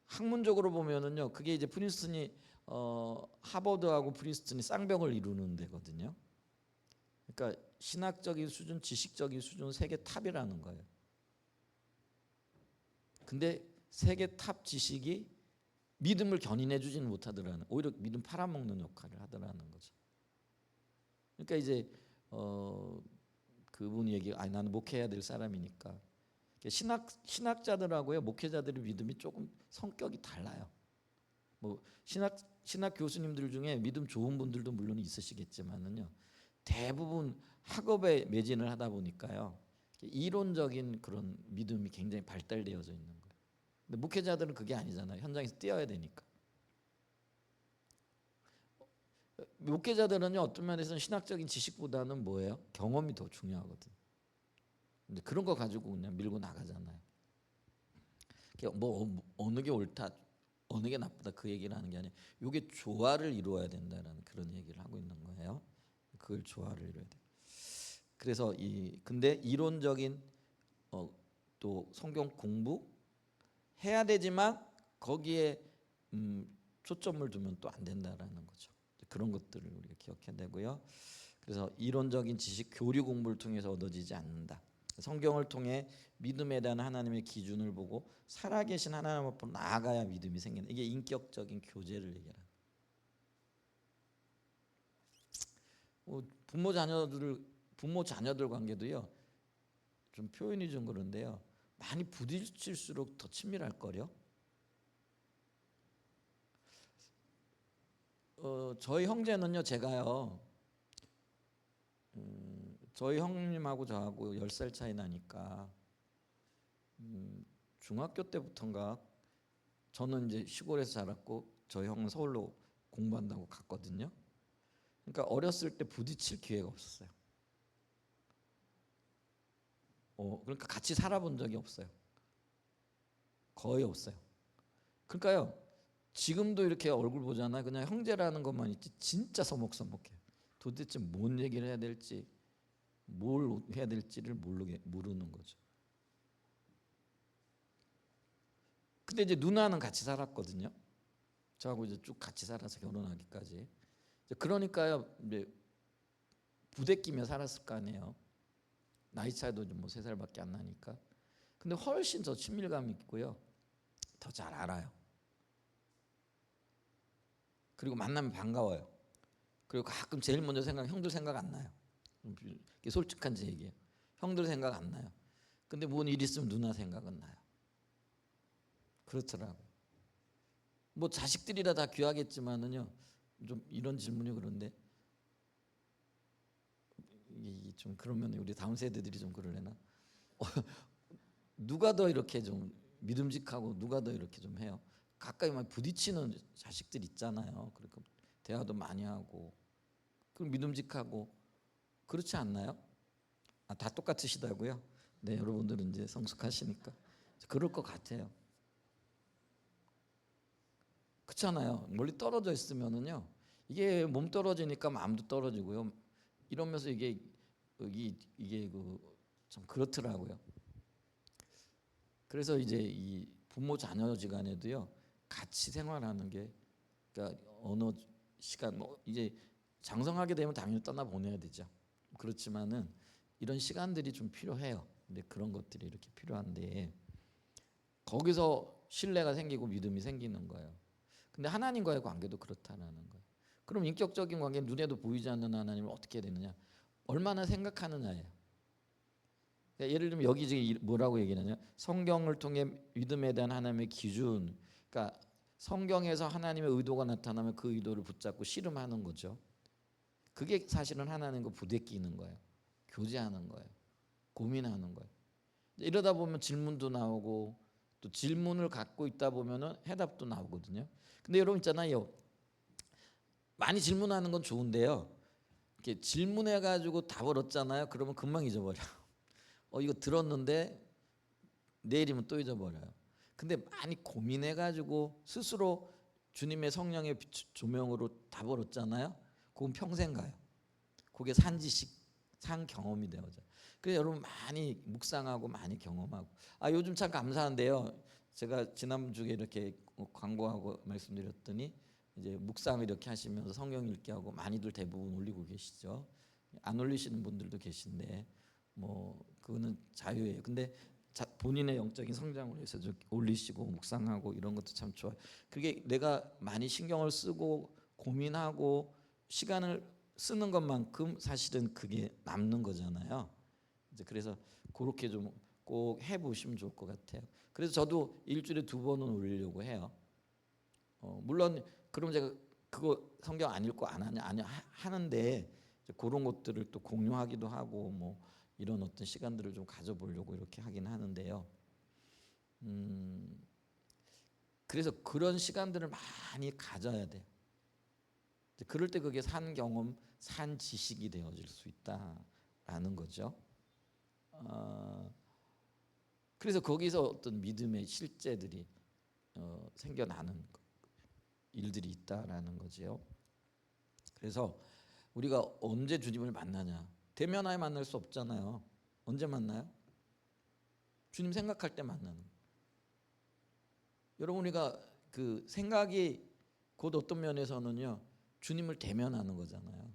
학문적으로 보면은요, 그게 이제 프린스턴이 하버드하고 프린스턴이 쌍벽을 이루는 데거든요. 그러니까 신학적인 수준, 지식적인 수준은 세계 탑이라는 거예요. 근데 세계 탑 지식이 믿음을 견인해 주지는 못하더라는, 오히려 믿음 팔아먹는 역할을 하더라는 거죠. 그러니까 이제 그분이 아니 나는 목회해야 될 사람이니까. 신학자들하고요, 목회자들의 믿음이 조금 성격이 달라요. 뭐 신학 교수님들 중에 믿음 좋은 분들도 물론 있으시겠지만은요, 대부분 학업에 매진을 하다 보니까요, 이론적인 그런 믿음이 굉장히 발달되어져 있는 거예요. 근데 목회자들은 그게 아니잖아요. 현장에서 뛰어야 되니까. 목회자들은요, 어떤 면에서는 신학적인 지식보다는 뭐예요? 경험이 더 중요하거든. 근데 그런 거 가지고 그냥 밀고 나가잖아요. 뭐 어느 게 옳다, 어느 게 나쁘다 그 얘기를 하는 게 아니라 이게 조화를 이루어야 된다는 그런 얘기를 하고 있는 거예요. 그걸 조화를 이루어야 돼. 그래서 근데 이론적인 또 성경 공부 해야 되지만 거기에 초점을 두면 또 안 된다라는 거죠. 그런 것들을 우리가 기억해야 되고요. 그래서 이론적인 지식, 교리 공부를 통해서 얻어지지 않는다. 성경을 통해 믿음에 대한 하나님의 기준을 보고 살아계신 하나님 앞으로 나아가야 믿음이 생긴다. 이게 인격적인 교제를 얘기하는. 부모 자녀들 관계도요, 좀 표현이 좀 그런데요, 많이 부딪힐수록 더 친밀할 거요. 저희 형제는요, 제가요, 저희 형님하고 저하고 10살 차이 나니까 중학교 때부터인가, 저는 이제 시골에서 자랐고 저희 형은 서울로 공부한다고 갔거든요. 그러니까 어렸을 때 부딪힐 기회가 없었어요. 그러니까 같이 살아본 적이 없어요. 거의 없어요. 그러니까요, 지금도 이렇게 얼굴 보잖아요. 그냥 형제라는 것만 있지 진짜 서먹서먹해요. 도대체 뭔 얘기를 해야 될지, 뭘 해야 될지를 모르는 거죠. 근데 이제 누나는 같이 살았거든요. 저하고 이제 쭉 같이 살아서 결혼하기까지. 그러니까요, 이제 부대끼며 살았을 거 아니에요. 나이 차이도 좀 뭐 3살밖에 안 나니까. 근데 훨씬 더 친밀감이 있고요, 더 잘 알아요. 그리고 만나면 반가워요. 그리고 가끔 제일 먼저 형들 생각 안 나요. 이게 솔직한 제 얘기예요. 형들 생각 안 나요. 근데 뭔 일 있으면 누나 생각은 나요. 그렇더라고. 뭐 자식들이라 다 귀하겠지만은요, 좀 이런 질문이 그런데 이게 좀 그러면 우리 다음 세대들이 좀 그러려나? 누가 더 이렇게 좀 믿음직하고 누가 더 이렇게 좀 해요? 가까이 막 부딪히는 자식들 있잖아요. 그러니까 대화도 많이 하고, 그럼 믿음직하고 그렇지 않나요? 다 똑같으시다고요? 네, 여러분들은 이제 성숙하시니까 그럴 것 같아요. 그렇잖아요. 멀리 떨어져 있으면은요, 이게 몸 떨어지니까 마음도 떨어지고요. 이러면서 이게 참 그렇더라고요. 그래서 이제 이 부모 자녀지간에도요, 같이 생활하는 게, 그러니까 어느 시간 뭐 이제 장성하게 되면 당연히 떠나 보내야 되죠. 그렇지만은 이런 시간들이 좀 필요해요. 근데 그런 것들이 이렇게 필요한데 거기서 신뢰가 생기고 믿음이 생기는 거예요. 근데 하나님과의 관계도 그렇다라는 거예요. 그럼 인격적인 관계, 눈에도 보이지 않는 하나님을 어떻게 해야 되느냐? 얼마나 생각하느냐예요. 그러니까 예를 들면 여기 지금 뭐라고 얘기하냐? 성경을 통해 믿음에 대한 하나님의 기준. 그러니까 성경에서 하나님의 의도가 나타나면 그 의도를 붙잡고 씨름하는 거죠. 그게 사실은 하나님과 부대끼는 거예요. 교제하는 거예요. 고민하는 거예요. 이러다 보면 질문도 나오고 또 질문을 갖고 있다 보면은 해답도 나오거든요. 근데 여러분 있잖아요. 많이 질문하는 건 좋은데요. 이렇게 질문해 가지고 답을 얻잖아요. 그러면 금방 잊어버려. 이거 들었는데 내일이면 또 잊어버려요. 근데 많이 고민해 가지고 스스로 주님의 성령의 조명으로 답을 얻잖아요. 그건 평생 가요. 그게 산지식, 산 경험이 되어져. 그래서 여러분 많이 묵상하고 많이 경험하고. 요즘 참 감사한데요. 제가 지난주에 이렇게 광고하고 말씀드렸더니 이제 묵상 이렇게 하시면서 성경 읽기 하고 많이들 대부분 올리고 계시죠. 안 올리시는 분들도 계신데 뭐 그거는 자유예요. 근데 본인의 영적인 성장을 위해서 올리시고 묵상하고 이런 것도 참 좋아요. 그게 내가 많이 신경을 쓰고 고민하고 시간을 쓰는 것만큼 사실은 그게 남는 거잖아요. 이제 그래서 그렇게 좀 꼭 해보시면 좋을 것 같아요. 그래서 저도 일주일에 2번은 올리려고 해요. 물론 그럼 제가 그거 성경 안 읽고 안 하냐 아니 하는데 그런 것들을 또 공유하기도 하고 뭐 이런 어떤 시간들을 좀 가져보려고 이렇게 하긴 하는데요. 그래서 그런 시간들을 많이 가져야 돼요. 그럴 때 그게 산 경험, 산 지식이 되어질 수 있다라는 거죠. 그래서 거기서 어떤 믿음의 실제들이 생겨나는 일들이 있다라는 거죠. 그래서 우리가 언제 주님을 만나냐? 대면하에 만날 수 없잖아요. 언제 만나요? 주님 생각할 때 만나는 거예요. 여러분 우리가 그 생각이 곧 어떤 면에서는요 주님을 대면하는 거잖아요.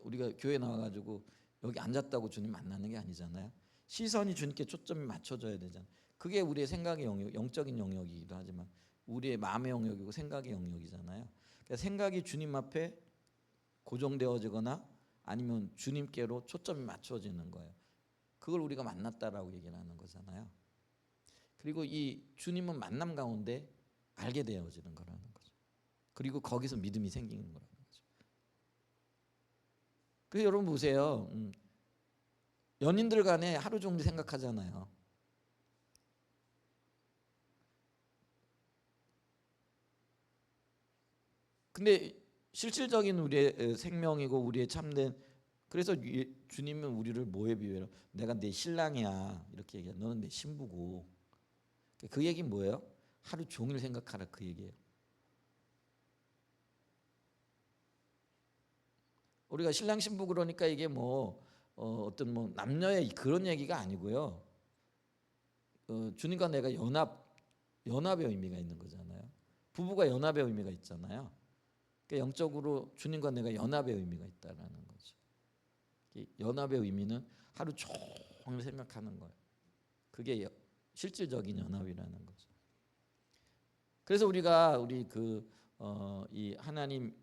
우리가 교회 나와가지고 여기 앉았다고 주님 만나는 게 아니잖아요. 시선이 주님께 초점이 맞춰져야 되잖아요. 그게 우리의 생각의 영역, 영적인 영역이기도 하지만 우리의 마음의 영역이고 생각의 영역이잖아요. 그러니까 생각이 주님 앞에 고정되어지거나 아니면 주님께로 초점이 맞춰지는 거예요. 그걸 우리가 만났다라고 얘기를 하는 거잖아요. 그리고 이 주님은 만남 가운데 알게 되어지는 거라는 거죠. 그리고 거기서 믿음이 생기는 거라는 거죠. 그래서 여러분 보세요. 연인들 간에 하루 종일 생각하잖아요. 근데 실질적인 우리의 생명이고 우리의 참된 그래서 주님은 우리를 뭐에 비유해요? 내가 내 신랑이야 이렇게 얘기해. 너는 내 신부고. 그 얘기는 뭐예요? 하루 종일 생각하라 그 얘기예요. 우리가 신랑 신부 그러니까 이게 뭐 어떤 뭐 남녀의 그런 얘기가 아니고요. 주님과 내가 연합의 의미가 있는 거잖아요. 부부가 연합의 의미가 있잖아요. 그러니까 영적으로 주님과 내가 연합의 의미가 있다라는 거죠. 연합의 의미는 하루 종일 생각하는 거예요. 그게 실질적인 연합이라는 거죠. 그래서 우리가 이 하나님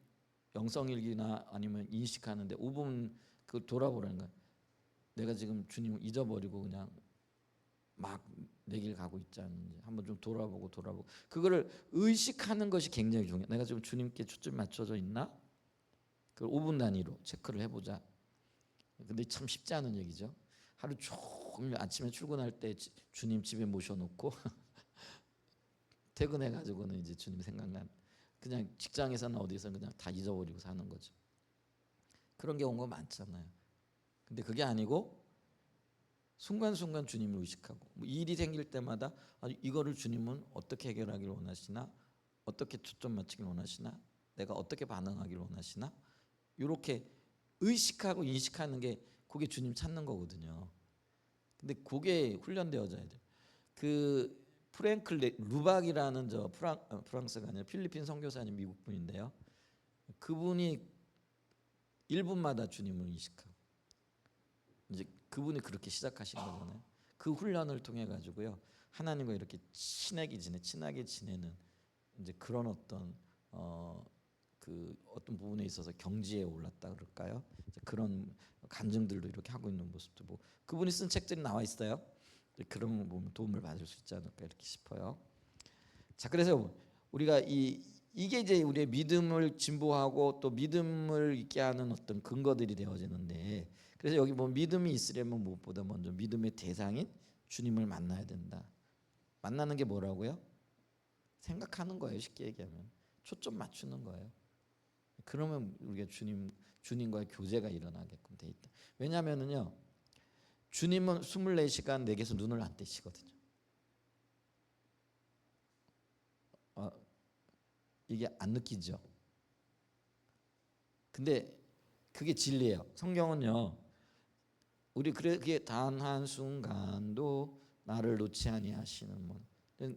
영성일기나 아니면 인식하는데 5분 그 돌아보라는 거예요. 내가 지금 주님을 잊어버리고 그냥 막 내 길 가고 있지 않는지 한번 좀 돌아보고 그거를 의식하는 것이 굉장히 중요해요. 내가 지금 주님께 초점이 맞춰져 있나? 그걸 5분 단위로 체크를 해보자. 근데 참 쉽지 않은 얘기죠. 하루 종일 아침에 출근할 때 주님 집에 모셔놓고 퇴근해가지고는 이제 주님 생각난 그냥 직장에서나 어디서 그냥 다 잊어버리고 사는 거죠. 그런 경우가 많잖아요. 근데 그게 아니고 순간순간 주님을 의식하고 일이 생길 때마다 이거를 주님은 어떻게 해결하기를 원하시나, 어떻게 초점 맞추길 원하시나, 내가 어떻게 반응하기를 원하시나, 이렇게 의식하고 인식하는 게 그게 주님 찾는 거거든요. 근데 그게 훈련되어져야 돼요. 그 프랭클 루박이라는 프랑스가 아니라 필리핀 선교사님 미국 분인데요. 그분이 1분마다 주님을 인식하고 이제 그분이 그렇게 시작하신 거잖아요. 그 훈련을 통해 가지고요 하나님과 이렇게 친하게 지내는 이제 그런 어떤 그 어떤 부분에 있어서 경지에 올랐다 그럴까요? 이제 그런 간증들도 이렇게 하고 있는 모습도 보고 그분이 쓴 책들이 나와 있어요. 그런 거 보면 도움을 받을 수 있지 않을까 이렇게 싶어요. 자, 그래서 우리가 이게 이제 우리의 믿음을 진보하고 또 믿음을 있게 하는 어떤 근거들이 되어지는데, 그래서 여기 뭐 믿음이 있으려면 무엇보다 먼저 믿음의 대상인 주님을 만나야 된다. 만나는 게 뭐라고요? 생각하는 거예요. 쉽게 얘기하면 초점 맞추는 거예요. 그러면 우리가 주님과의 교제가 일어나게끔 돼 있다. 왜냐하면은요, 주님은 24시간 내게서 눈을 안 떼시거든요. 이게 안 느끼죠. 근데 그게 진리예요. 성경은요, 우리 그게 단 한 순간도 나를 놓지 아니하시는 분,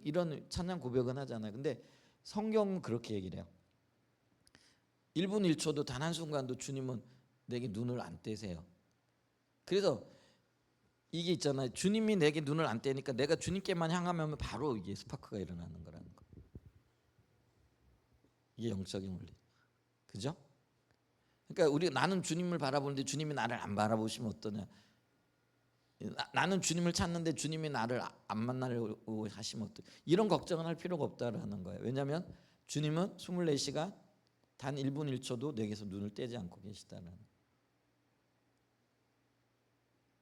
이런 찬양 고백은 하잖아요. 근데 성경은 그렇게 얘기를 해요. 1분 1초도 단 한 순간도 주님은 내게 눈을 안 떼세요. 그래서 이게 있잖아요. 주님이 내게 눈을 안 떼니까 내가 주님께만 향하면 바로 이게 스파크가 일어나는 거라는 거. 이게 영적인 원리. 그죠? 그러니까 나는 주님을 바라보는데 주님이 나를 안 바라보시면 어떠냐? 나는 주님을 찾는데 주님이 나를 안 만나려고 하시면 어떠냐? 이런 걱정은 할 필요가 없다라는 거예요. 왜냐하면 주님은 24시간 단 1분 1초도 내게서 눈을 떼지 않고 계시다는.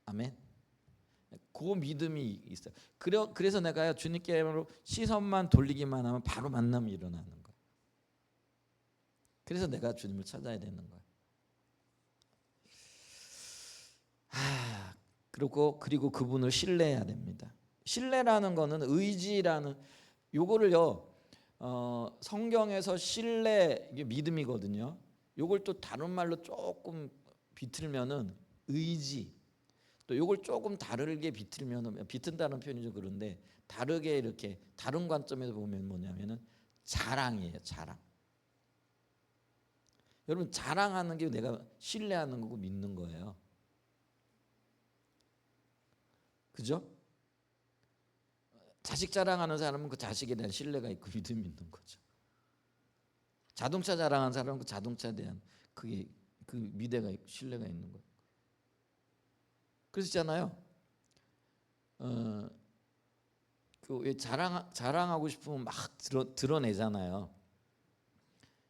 아멘. 그 믿음이 있어요. 그래서 내가 주님께로 시선만 돌리기만 하면 바로 만남이 일어나는 거예요. 그래서 내가 주님을 찾아야 되는 거예요. 그리고 그분을 신뢰해야 됩니다. 신뢰라는 거는 의지라는 요거를요. 성경에서 신뢰 이게 믿음이거든요. 요걸 또 다른 말로 조금 비틀면은 의지. 또 요걸 조금 다르게 비틀면은 비튼다는 표현이 좀 그런데 다르게 이렇게 다른 관점에서 보면 뭐냐면은 자랑이에요. 자랑. 여러분 자랑하는 게 내가 신뢰하는 거고 믿는 거예요. 그죠? 자식 자랑하는 사람은 그 자식에 대한 신뢰가 있고 믿음이 있는 거죠. 자동차 자랑하는 사람은 그 자동차에 대한 그게 그 미래가 신뢰가 있는 거예요. 그래서 있잖아요. 그 자랑하고 싶으면 막 드러내잖아요.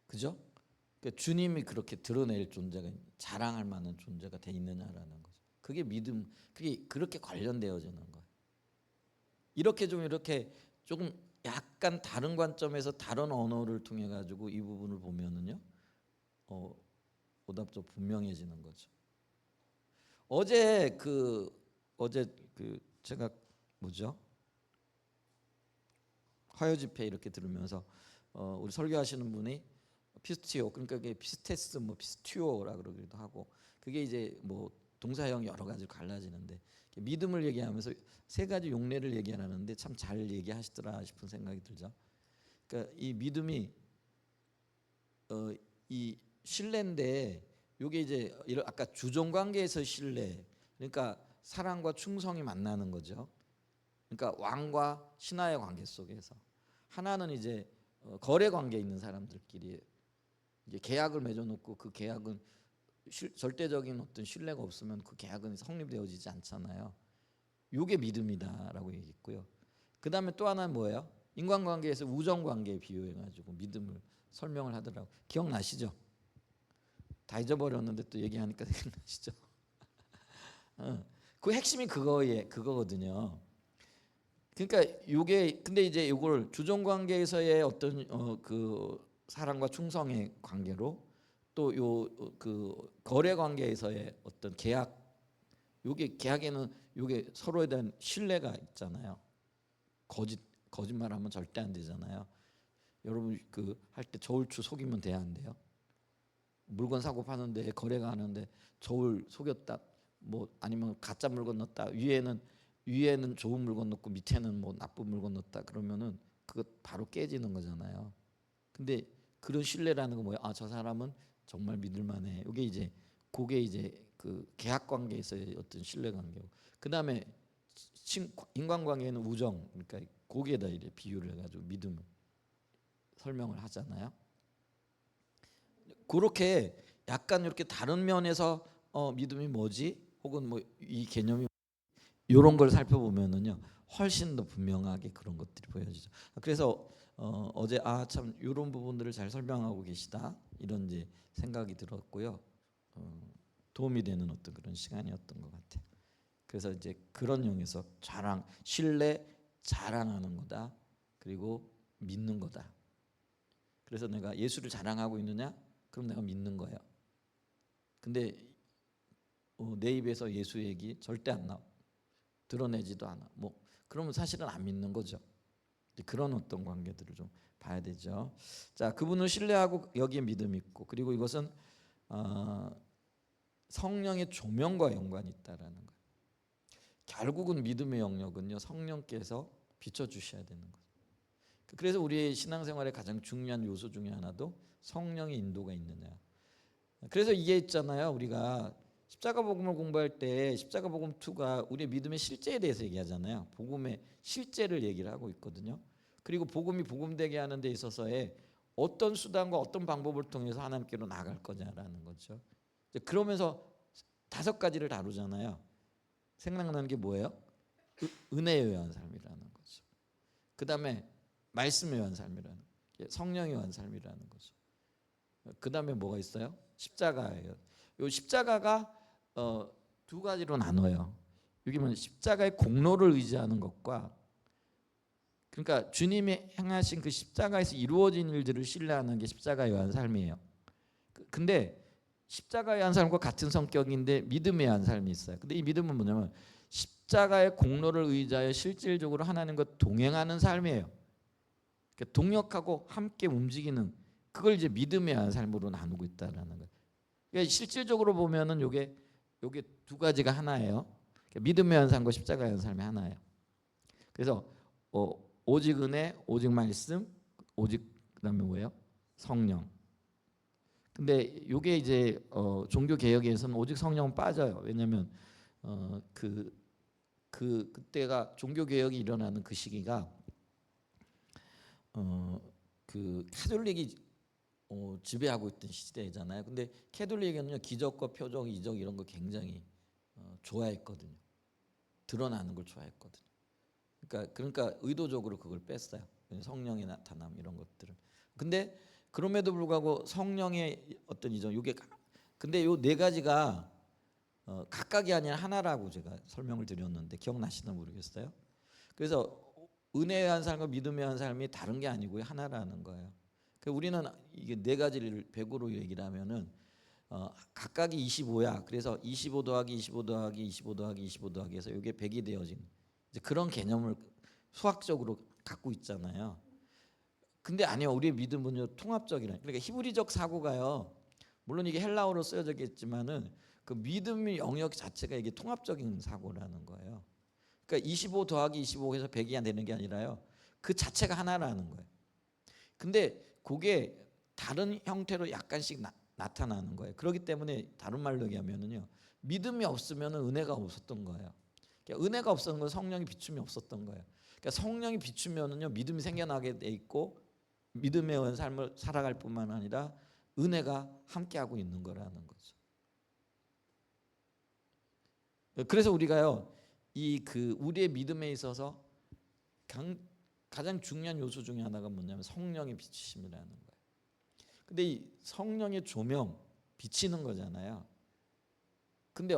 그죠? 그러니까 주님이 그렇게 드러낼 존재가 자랑할 만한 존재가 돼 있느냐라는 거죠. 그게 믿음, 그게 그렇게 관련되어지는 거예요. 이렇게 조금 약간 다른 관점에서 다른 언어를 통해 가지고 이 부분을 보면은요, 보다 더 분명해지는 거죠. 어제 제가 뭐죠? 화요 집회 이렇게 들으면서 우리 설교하시는 분이 피스티오, 그러니까 그게 피스테스 뭐 피스티오라 그러기도 하고, 그게 이제 뭐 동사형 여러 가지로 갈라지는데 믿음을 얘기하면서 세 가지 용례를 얘기하는데 참 잘 얘기하시더라 싶은 생각이 들죠. 그러니까 이 믿음이 이 신뢰인데, 요게 이제 아까 주종 관계에서 신뢰, 그러니까 사랑과 충성이 만나는 거죠. 그러니까 왕과 신하의 관계 속에서 하나는 이제 거래 관계에 있는 사람들끼리 이제 계약을 맺어놓고 그 계약은 절대적인 어떤 신뢰가 없으면 그 계약은 성립되어지지 않잖아요. 요게 믿음이다라고 얘기했고요. 그 다음에 또 하나는 뭐예요? 인간관계에서 우정관계에 비유해가지고 믿음을 설명을 하더라고. 기억나시죠? 다 잊어버렸는데 또 얘기하니까 생각나시죠? 그 핵심이 그거거든요. 그러니까 요게 근데 이제 요걸 주종 관계에서의 어떤 그 사랑과 충성의 관계로 또 요 그 거래 관계에서의 어떤 계약, 요게 계약에는 요게 서로에 대한 신뢰가 있잖아요. 거짓말하면 절대 안 되잖아요. 여러분 그 할 때 저울추 속이면 돼야 안 돼요? 물건 사고 파는데 거래가 하는데 저울 속였다, 뭐 아니면 가짜 물건 넣었다, 위에는 좋은 물건 넣고 밑에는 뭐 나쁜 물건 넣었다, 그러면은 그거 바로 깨지는 거잖아요. 근데 그런 신뢰라는 건 뭐예요? 저 사람은 정말 믿을만해. 그게 이제 그 계약 관계에서의 어떤 신뢰 관계고, 그 다음에 인간관계에는 우정, 그러니까 거기에다 이제 비유를 해가지고 믿음을 설명을 하잖아요. 그렇게 약간 이렇게 다른 면에서 믿음이 뭐지? 혹은 뭐 이 개념이 이런 걸 살펴보면은요 훨씬 더 분명하게 그런 것들이 보여지죠. 그래서 어제 참 이런 부분들을 잘 설명하고 계시다 이런 이제 생각이 들었고요. 도움이 되는 어떤 그런 시간이었던 것 같아요. 그래서 이제 그런 영에서 신뢰 자랑하는 거다. 그리고 믿는 거다. 그래서 내가 예수를 자랑하고 있느냐? 그럼 내가 믿는 거예요. 근데 내 입에서 예수 얘기 절대 안 나와. 드러내지도 않아. 뭐 그러면 사실은 안 믿는 거죠. 그런 어떤 관계들을 좀 봐야 되죠. 자, 그분을 신뢰하고 여기에 믿음이 있고, 그리고 이것은 성령의 조명과 연관이 있다라는 거예요. 결국은 믿음의 영역은요 성령께서 비춰주셔야 되는 거예요. 그래서 우리의 신앙생활의 가장 중요한 요소 중에 하나도 성령의 인도가 있느냐. 그래서 이게 있잖아요. 우리가 십자가 복음을 공부할 때 십자가 복음 2가 우리의 믿음의 실제에 대해서 얘기하잖아요. 복음의 실제를 얘기를 하고 있거든요. 그리고 복음이 복음되게 하는 데 있어서의 어떤 수단과 어떤 방법을 통해서 하나님께로 나갈 거냐라는 거죠. 그러면서 5가지를 다루잖아요. 생각나는 게 뭐예요? 은혜에 의한 삶이라는 거죠. 그 다음에 말씀에 의한 삶이라는 거죠. 성령에 의한 삶이라는 거죠. 그 다음에 뭐가 있어요? 십자가예요. 이 십자가가 2가지로 나눠요. 여기 뭐 십자가의 공로를 의지하는 것과, 그러니까 주님이 행하신 그 십자가에서 이루어진 일들을 신뢰하는 게 십자가에 의한 삶이에요. 근데 십자가에 의한 삶과 같은 성격인데 믿음에 의한 삶이 있어요. 근데 이 믿음은 뭐냐면 십자가의 공로를 의지하여 실질적으로 하나님과 동행하는 삶이에요. 그러니까 동역하고 함께 움직이는, 그걸 이제 믿음에 의한 삶으로 나누고 있다라는 거예요. 그러니까 실질적으로 보면은 요게 2가지가 하나예요. 그러니까 믿음에 의한 삶과 십자가에 의한 삶이 하나예요. 그래서 오직 은혜, 오직 말씀, 오직 그다음에 뭐예요? 성령. 근데 요게 이제 종교 개혁에서는 오직 성령은 빠져요. 왜냐하면 그때가 종교 개혁이 일어나는 그 시기가 그 카톨릭이 지배하고 있던 시대잖아요. 근데 캐톨릭은요 기적과 표적, 이적 이런 거 굉장히 좋아했거든요. 드러나는 걸 좋아했거든요. 그러니까 의도적으로 그걸 뺐어요. 성령의 나타남 이런 것들을. 근데 그럼에도 불구하고 성령의 어떤 이전 요게 근데 요 4가지가 각각이 아니라 하나라고 제가 설명을 드렸는데 기억나시나 모르겠어요. 그래서 은혜에 의한 삶과 믿음에 의한 삶이 다른 게 아니고요 하나라는 거예요. 우리는 이게 4가지를 100으로 얘기를 하면은 각각이 25야. 그래서 25 더하기 25 더하기 25 더하기 25 더하기 해서 이게 100이 되어진 이제 그런 개념을 수학적으로 갖고 있잖아요. 근데 아니요, 우리의 믿음은요 통합적이라. 그러니까 히브리적 사고가요. 물론 이게 헬라어로 쓰여졌겠지만은 그 믿음의 영역 자체가 이게 통합적인 사고라는 거예요. 그러니까 25 더하기 25해서 100이 되는 게 아니라요. 그 자체가 하나라는 거예요. 근데 그게 다른 형태로 약간씩 나타나는 거예요. 그렇기 때문에 다른 말로 얘기하면은요. 믿음이 없으면 은혜가 없었던 거예요. 그러니까 은혜가 없었던 건 성령의 비춤이 없었던 거예요. 그러니까 성령이 비추면은요 믿음이 생겨나게 돼 있고 믿음의 의한 삶을 살아갈 뿐만 아니라 은혜가 함께하고 있는 거라는 거죠. 그래서 우리가요 우리의 믿음에 있어서 가장 중요한 요소 중에 하나가 뭐냐면 성령의 비추심이라는 거예요. 근데 이 성령의 조명 비치는 거잖아요. 근데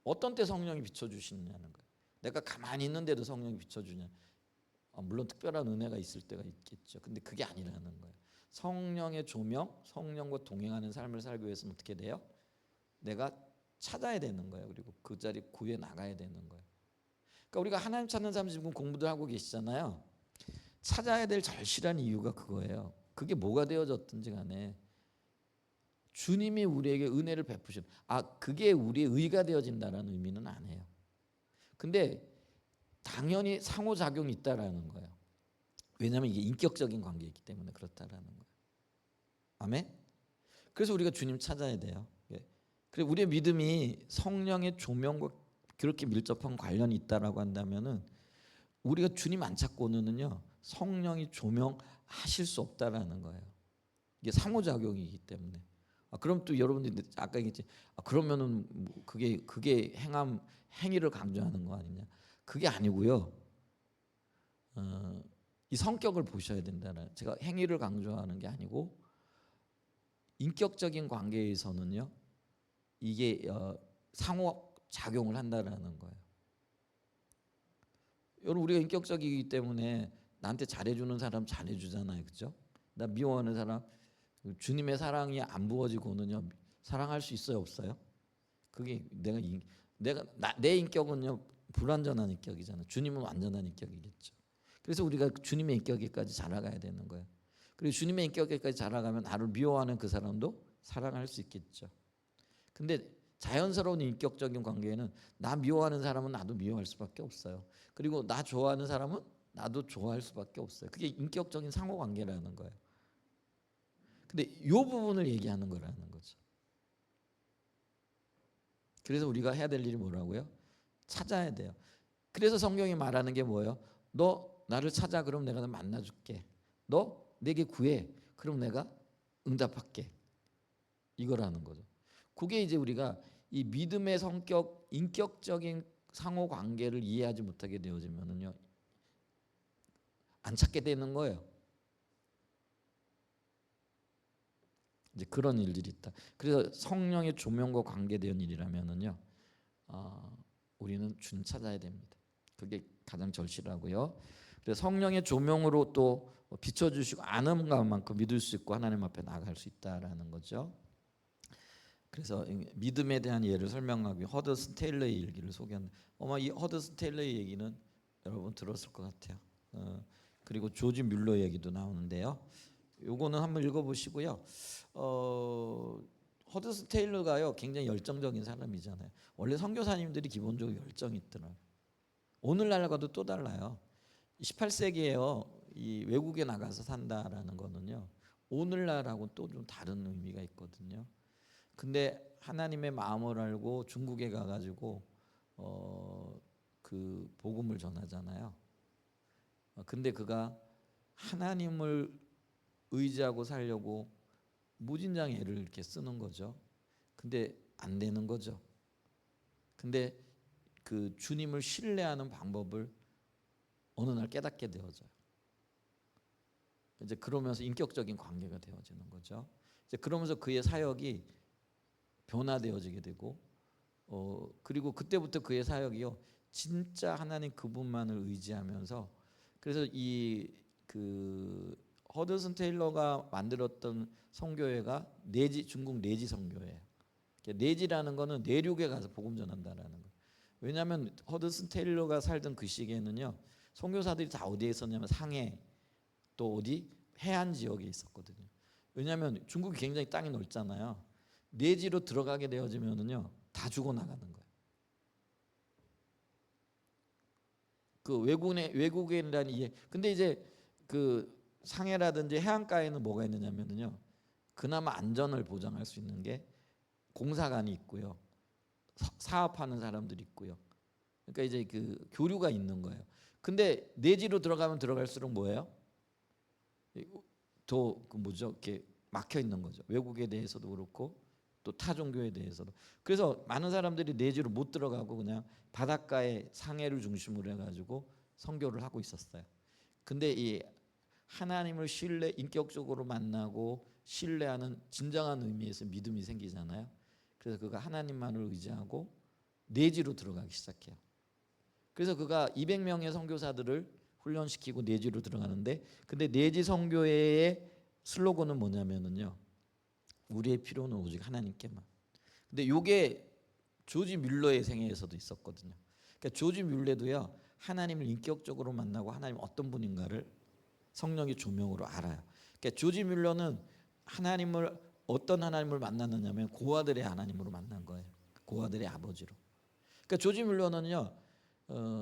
어떤 때 성령이 비춰주시느냐는 거예요. 내가 가만히 있는데도 성령이 비춰주냐. 물론 특별한 은혜가 있을 때가 있겠죠. 근데 그게 아니라는 거예요. 성령의 조명, 성령과 동행하는 삶을 살기 위해서는 어떻게 돼요? 내가 찾아야 되는 거예요. 그리고 그 자리 구해 나가야 되는 거예요. 그러니까 우리가 하나님 찾는 삶 지금 공부도 하고 계시잖아요. 찾아야 될 절실한 이유가 그거예요. 그게 뭐가 되어졌든지 간에 주님이 우리에게 은혜를 베푸신 그게 우리의 의가 되어진다라는 의미는 아니에요. 근데 당연히 상호작용이 있다라는 거예요. 왜냐하면 이게 인격적인 관계이기 때문에 그렇다라는 거예요. 아멘. 그래서 우리가 주님 찾아야 돼요. 그리고 우리의 믿음이 성령의 조명과 그렇게 밀접한 관련이 있다라고 한다면은 우리가 주님 안 찾고는요 성령이 조명하실 수 없다라는 거예요. 이게 상호작용이기 때문에. 그럼 또 여러분들이 아까 얘기했지. 그러면은 뭐 그게 행위를 강조하는 거 아니냐? 그게 아니고요. 이 성격을 보셔야 된다는. 제가 행위를 강조하는 게 아니고 인격적인 관계에서는요. 이게 상호 작용을 한다라는 거예요. 여러분 우리가 인격적이기 때문에 나한테 잘해주는 사람 잘해주잖아요, 그렇죠? 나 미워하는 사람 주님의 사랑이 안 부어지고는요 사랑할 수 있어요, 없어요? 그게 내 인격은요 불완전한 인격이잖아요. 주님은 완전한 인격이겠죠. 그래서 우리가 주님의 인격에까지 자라가야 되는 거예요. 그리고 주님의 인격에까지 자라가면 나를 미워하는 그 사람도 사랑할 수 있겠죠. 근데 자연스러운 인격적인 관계에는 나 미워하는 사람은 나도 미워할 수밖에 없어요. 그리고 나 좋아하는 사람은 나도 좋아할 수밖에 없어요. 그게 인격적인 상호관계라는 거예요. 근데 이 부분을 얘기하는 거라는 거죠. 그래서 우리가 해야 될 일이 뭐라고요? 찾아야 돼요. 그래서 성경이 말하는 게 뭐예요? 너 나를 찾아, 그럼 내가 너 만나줄게. 너 내게 구해, 그럼 내가 응답할게. 이거라는 거죠. 그게 이제 우리가 이 믿음의 성격, 인격적인 상호 관계를 이해하지 못하게 되어지면은요 안 찾게 되는 거예요. 이제 그런 일들이 있다. 그래서 성령의 조명과 관계된 일이라면은요 우리는 주님 찾아야 됩니다. 그게 가장 절실하고요. 그래서 성령의 조명으로 또 비춰주시고 아는 것만큼 믿을 수 있고 하나님 앞에 나아갈 수 있다라는 거죠. 그래서 믿음에 대한 예를 설명하기 허드슨 테일러의 일기를 소개한다. 이 허드슨 테일러의 얘기는 여러분 들었을 것 같아요. 그리고 조지 뮬러 얘기도 나오는데요. 요거는 한번 읽어보시고요. 허드슨 테일러가요 굉장히 열정적인 사람이잖아요. 원래 선교사님들이 기본적으로 열정이 있더라고요. 오늘날과도 또 달라요. 18세기에요. 이 외국에 나가서 산다라는 거는요. 오늘날하고 또 좀 다른 의미가 있거든요. 근데 하나님의 마음을 알고 중국에 가가지고 그 복음을 전하잖아요. 근데 그가 하나님을 의지하고 살려고 무진장 애를 이렇게 쓰는 거죠. 근데 안 되는 거죠. 근데 그 주님을 신뢰하는 방법을 어느 날 깨닫게 되어져요. 이제 그러면서 인격적인 관계가 되어지는 거죠. 이제 그러면서 그의 사역이 변화되어지게 되고 그리고 그때부터 그의 사역이요 진짜 하나님 그분만을 의지하면서 그래서 이 그 허드슨 테일러가 만들었던 선교회가 중국 내지 선교회예요. 내지라는 거는 내륙에 가서 복음 전한다라는 거예요. 왜냐하면 허드슨 테일러가 살던 그 시기에는요 선교사들이 다 어디에 있었냐면 상해 또 어디 해안 지역에 있었거든요. 왜냐하면 중국이 굉장히 땅이 넓잖아요. 내지로 들어가게 되어지면은요 다 죽어 나가는 거예요. 그 외국인이라는 이해. 근데 이제 그 상해라든지 해안가에는 뭐가 있느냐면요. 그나마 안전을 보장할 수 있는 게 공사관이 있고요. 사업하는 사람들이 있고요. 그러니까 이제 그 교류가 있는 거예요. 근데 내지로 들어가면 들어갈수록 뭐예요? 더 그 뭐죠? 이렇게 막혀 있는 거죠. 외국에 대해서도 그렇고 또 타 종교에 대해서도. 그래서 많은 사람들이 내지로 못 들어가고 그냥 바닷가에 상해를 중심으로 해가지고 선교를 하고 있었어요. 근데 이 하나님을 인격적으로 만나고 신뢰하는 진정한 의미에서 믿음이 생기잖아요. 그래서 그가 하나님만을 의지하고 내지로 들어가기 시작해요. 그래서 그가 200명의 선교사들을 훈련시키고 내지로 들어가는데, 근데 내지 선교회의 슬로건은 뭐냐면은요, 우리의 필요는 오직 하나님께만. 근데 요게 조지 뮬러의 생애에서도 있었거든요. 그러니까 조지 뮬러도요 하나님을 인격적으로 만나고 하나님 어떤 분인가를 성령의 조명으로 알아요. 그러니까 조지 뮬러는 어떤 하나님을 만났느냐면 고아들의 하나님으로 만난 거예요. 고아들의 아버지로. 그러니까 조지 뮬러는요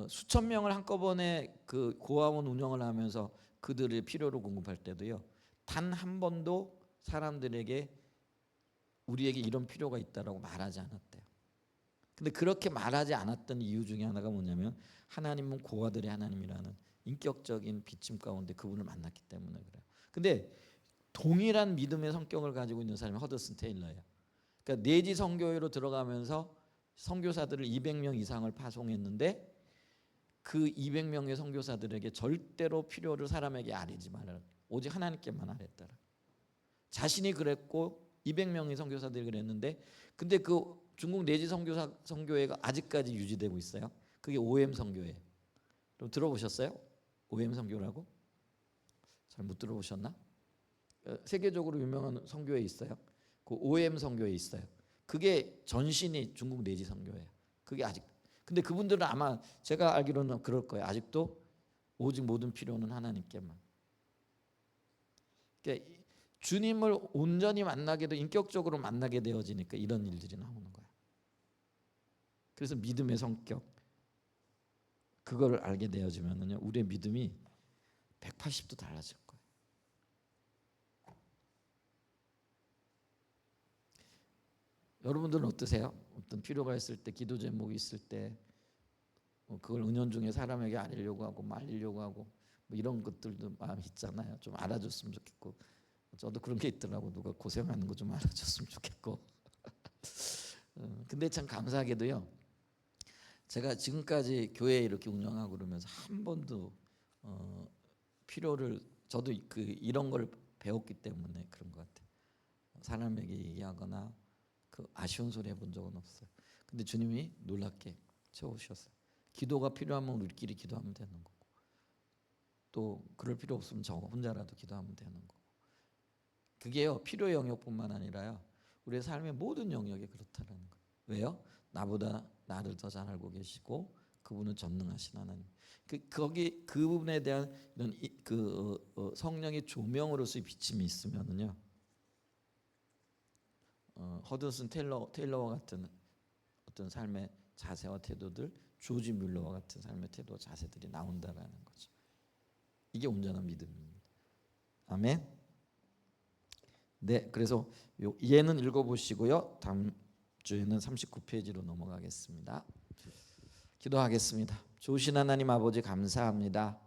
수천 명을 한꺼번에 그 고아원 운영을 하면서 그들의 필요를 공급할 때도요 단 한 번도 사람들에게 우리에게 이런 필요가 있다라고 말하지 않았대요. 근데 그렇게 말하지 않았던 이유 중에 하나가 뭐냐면 하나님은 고아들의 하나님이라는 인격적인 비침 가운데 그분을 만났기 때문에 그래요. 근데 동일한 믿음의 성격을 가지고 있는 사람이 허드슨 테일러예요. 그러니까 내지 선교회로 들어가면서 선교사들을 200명 이상을 파송했는데 그 200명의 선교사들에게 절대로 필요를 사람에게 아뢰지 말라. 오직 하나님께만 아뢰더라. 자신이 그랬고 200명의 선교사들이 그랬는데 근데 그 중국 내지 선교회가 아직까지 유지되고 있어요. 그게 OM 선교회. 그럼 들어보셨어요? OM 선교라고? 잘 못 들어보셨나? 세계적으로 유명한 선교회 있어요. 그 OM 선교회 있어요. 그게 전신이 중국 내지 선교회예요. 그게 아직. 근데 그분들은 아마 제가 알기로는 그럴 거예요. 아직도 오직 모든 필요는 하나님께만. 그러니까 주님을 온전히 만나게 돼 인격적으로 만나게 되어지니까 이런 일들이 나오는 거예요. 그래서 믿음의 성격 그걸 알게 되어지면은요 우리의 믿음이 180도 달라질 거예요. 여러분들은 어떠세요? 어떤 필요가 있을 때 기도 제목이 있을 때 그걸 은연중에 사람에게 알리려고 하고 말리려고 하고 뭐 이런 것들도 마음이 있잖아요. 좀 알아줬으면 좋겠고 저도 그런 게 있더라고. 누가 고생하는 거 좀 알아줬으면 좋겠고 근데 참 감사하게도요 제가 지금까지 교회 이렇게 운영하고 그러면서 한 번도 필요를 저도 그 이런 걸 배웠기 때문에 그런 것 같아요. 사람에게 얘기하거나 그 아쉬운 소리 해본 적은 없어요. 근데 주님이 놀랍게 채우셨어요. 기도가 필요하면 우리끼리 기도하면 되는 거고 또 그럴 필요 없으면 저 혼자라도 기도하면 되는 거고 그게요 필요의 영역뿐만 아니라요 우리의 삶의 모든 영역이 그렇다는 거예요. 왜요? 나보다 나를 더 잘 알고 계시고 그분은 전능하신 하나님. 거기 그 부분에 대한 이런 성령의 조명으로서의 비침이 있으면은요. 허드슨 테일러와 같은 어떤 삶의 자세와 태도들, 조지 뮬러와 같은 삶의 태도와 자세들이 나온다라는 거죠. 이게 온전한 믿음입니다. 아멘. 네, 그래서 얘는 읽어보시고요. 다음 주에는 39페이지로 넘어가겠습니다. 기도하겠습니다. 좋으신 하나님 아버지 감사합니다.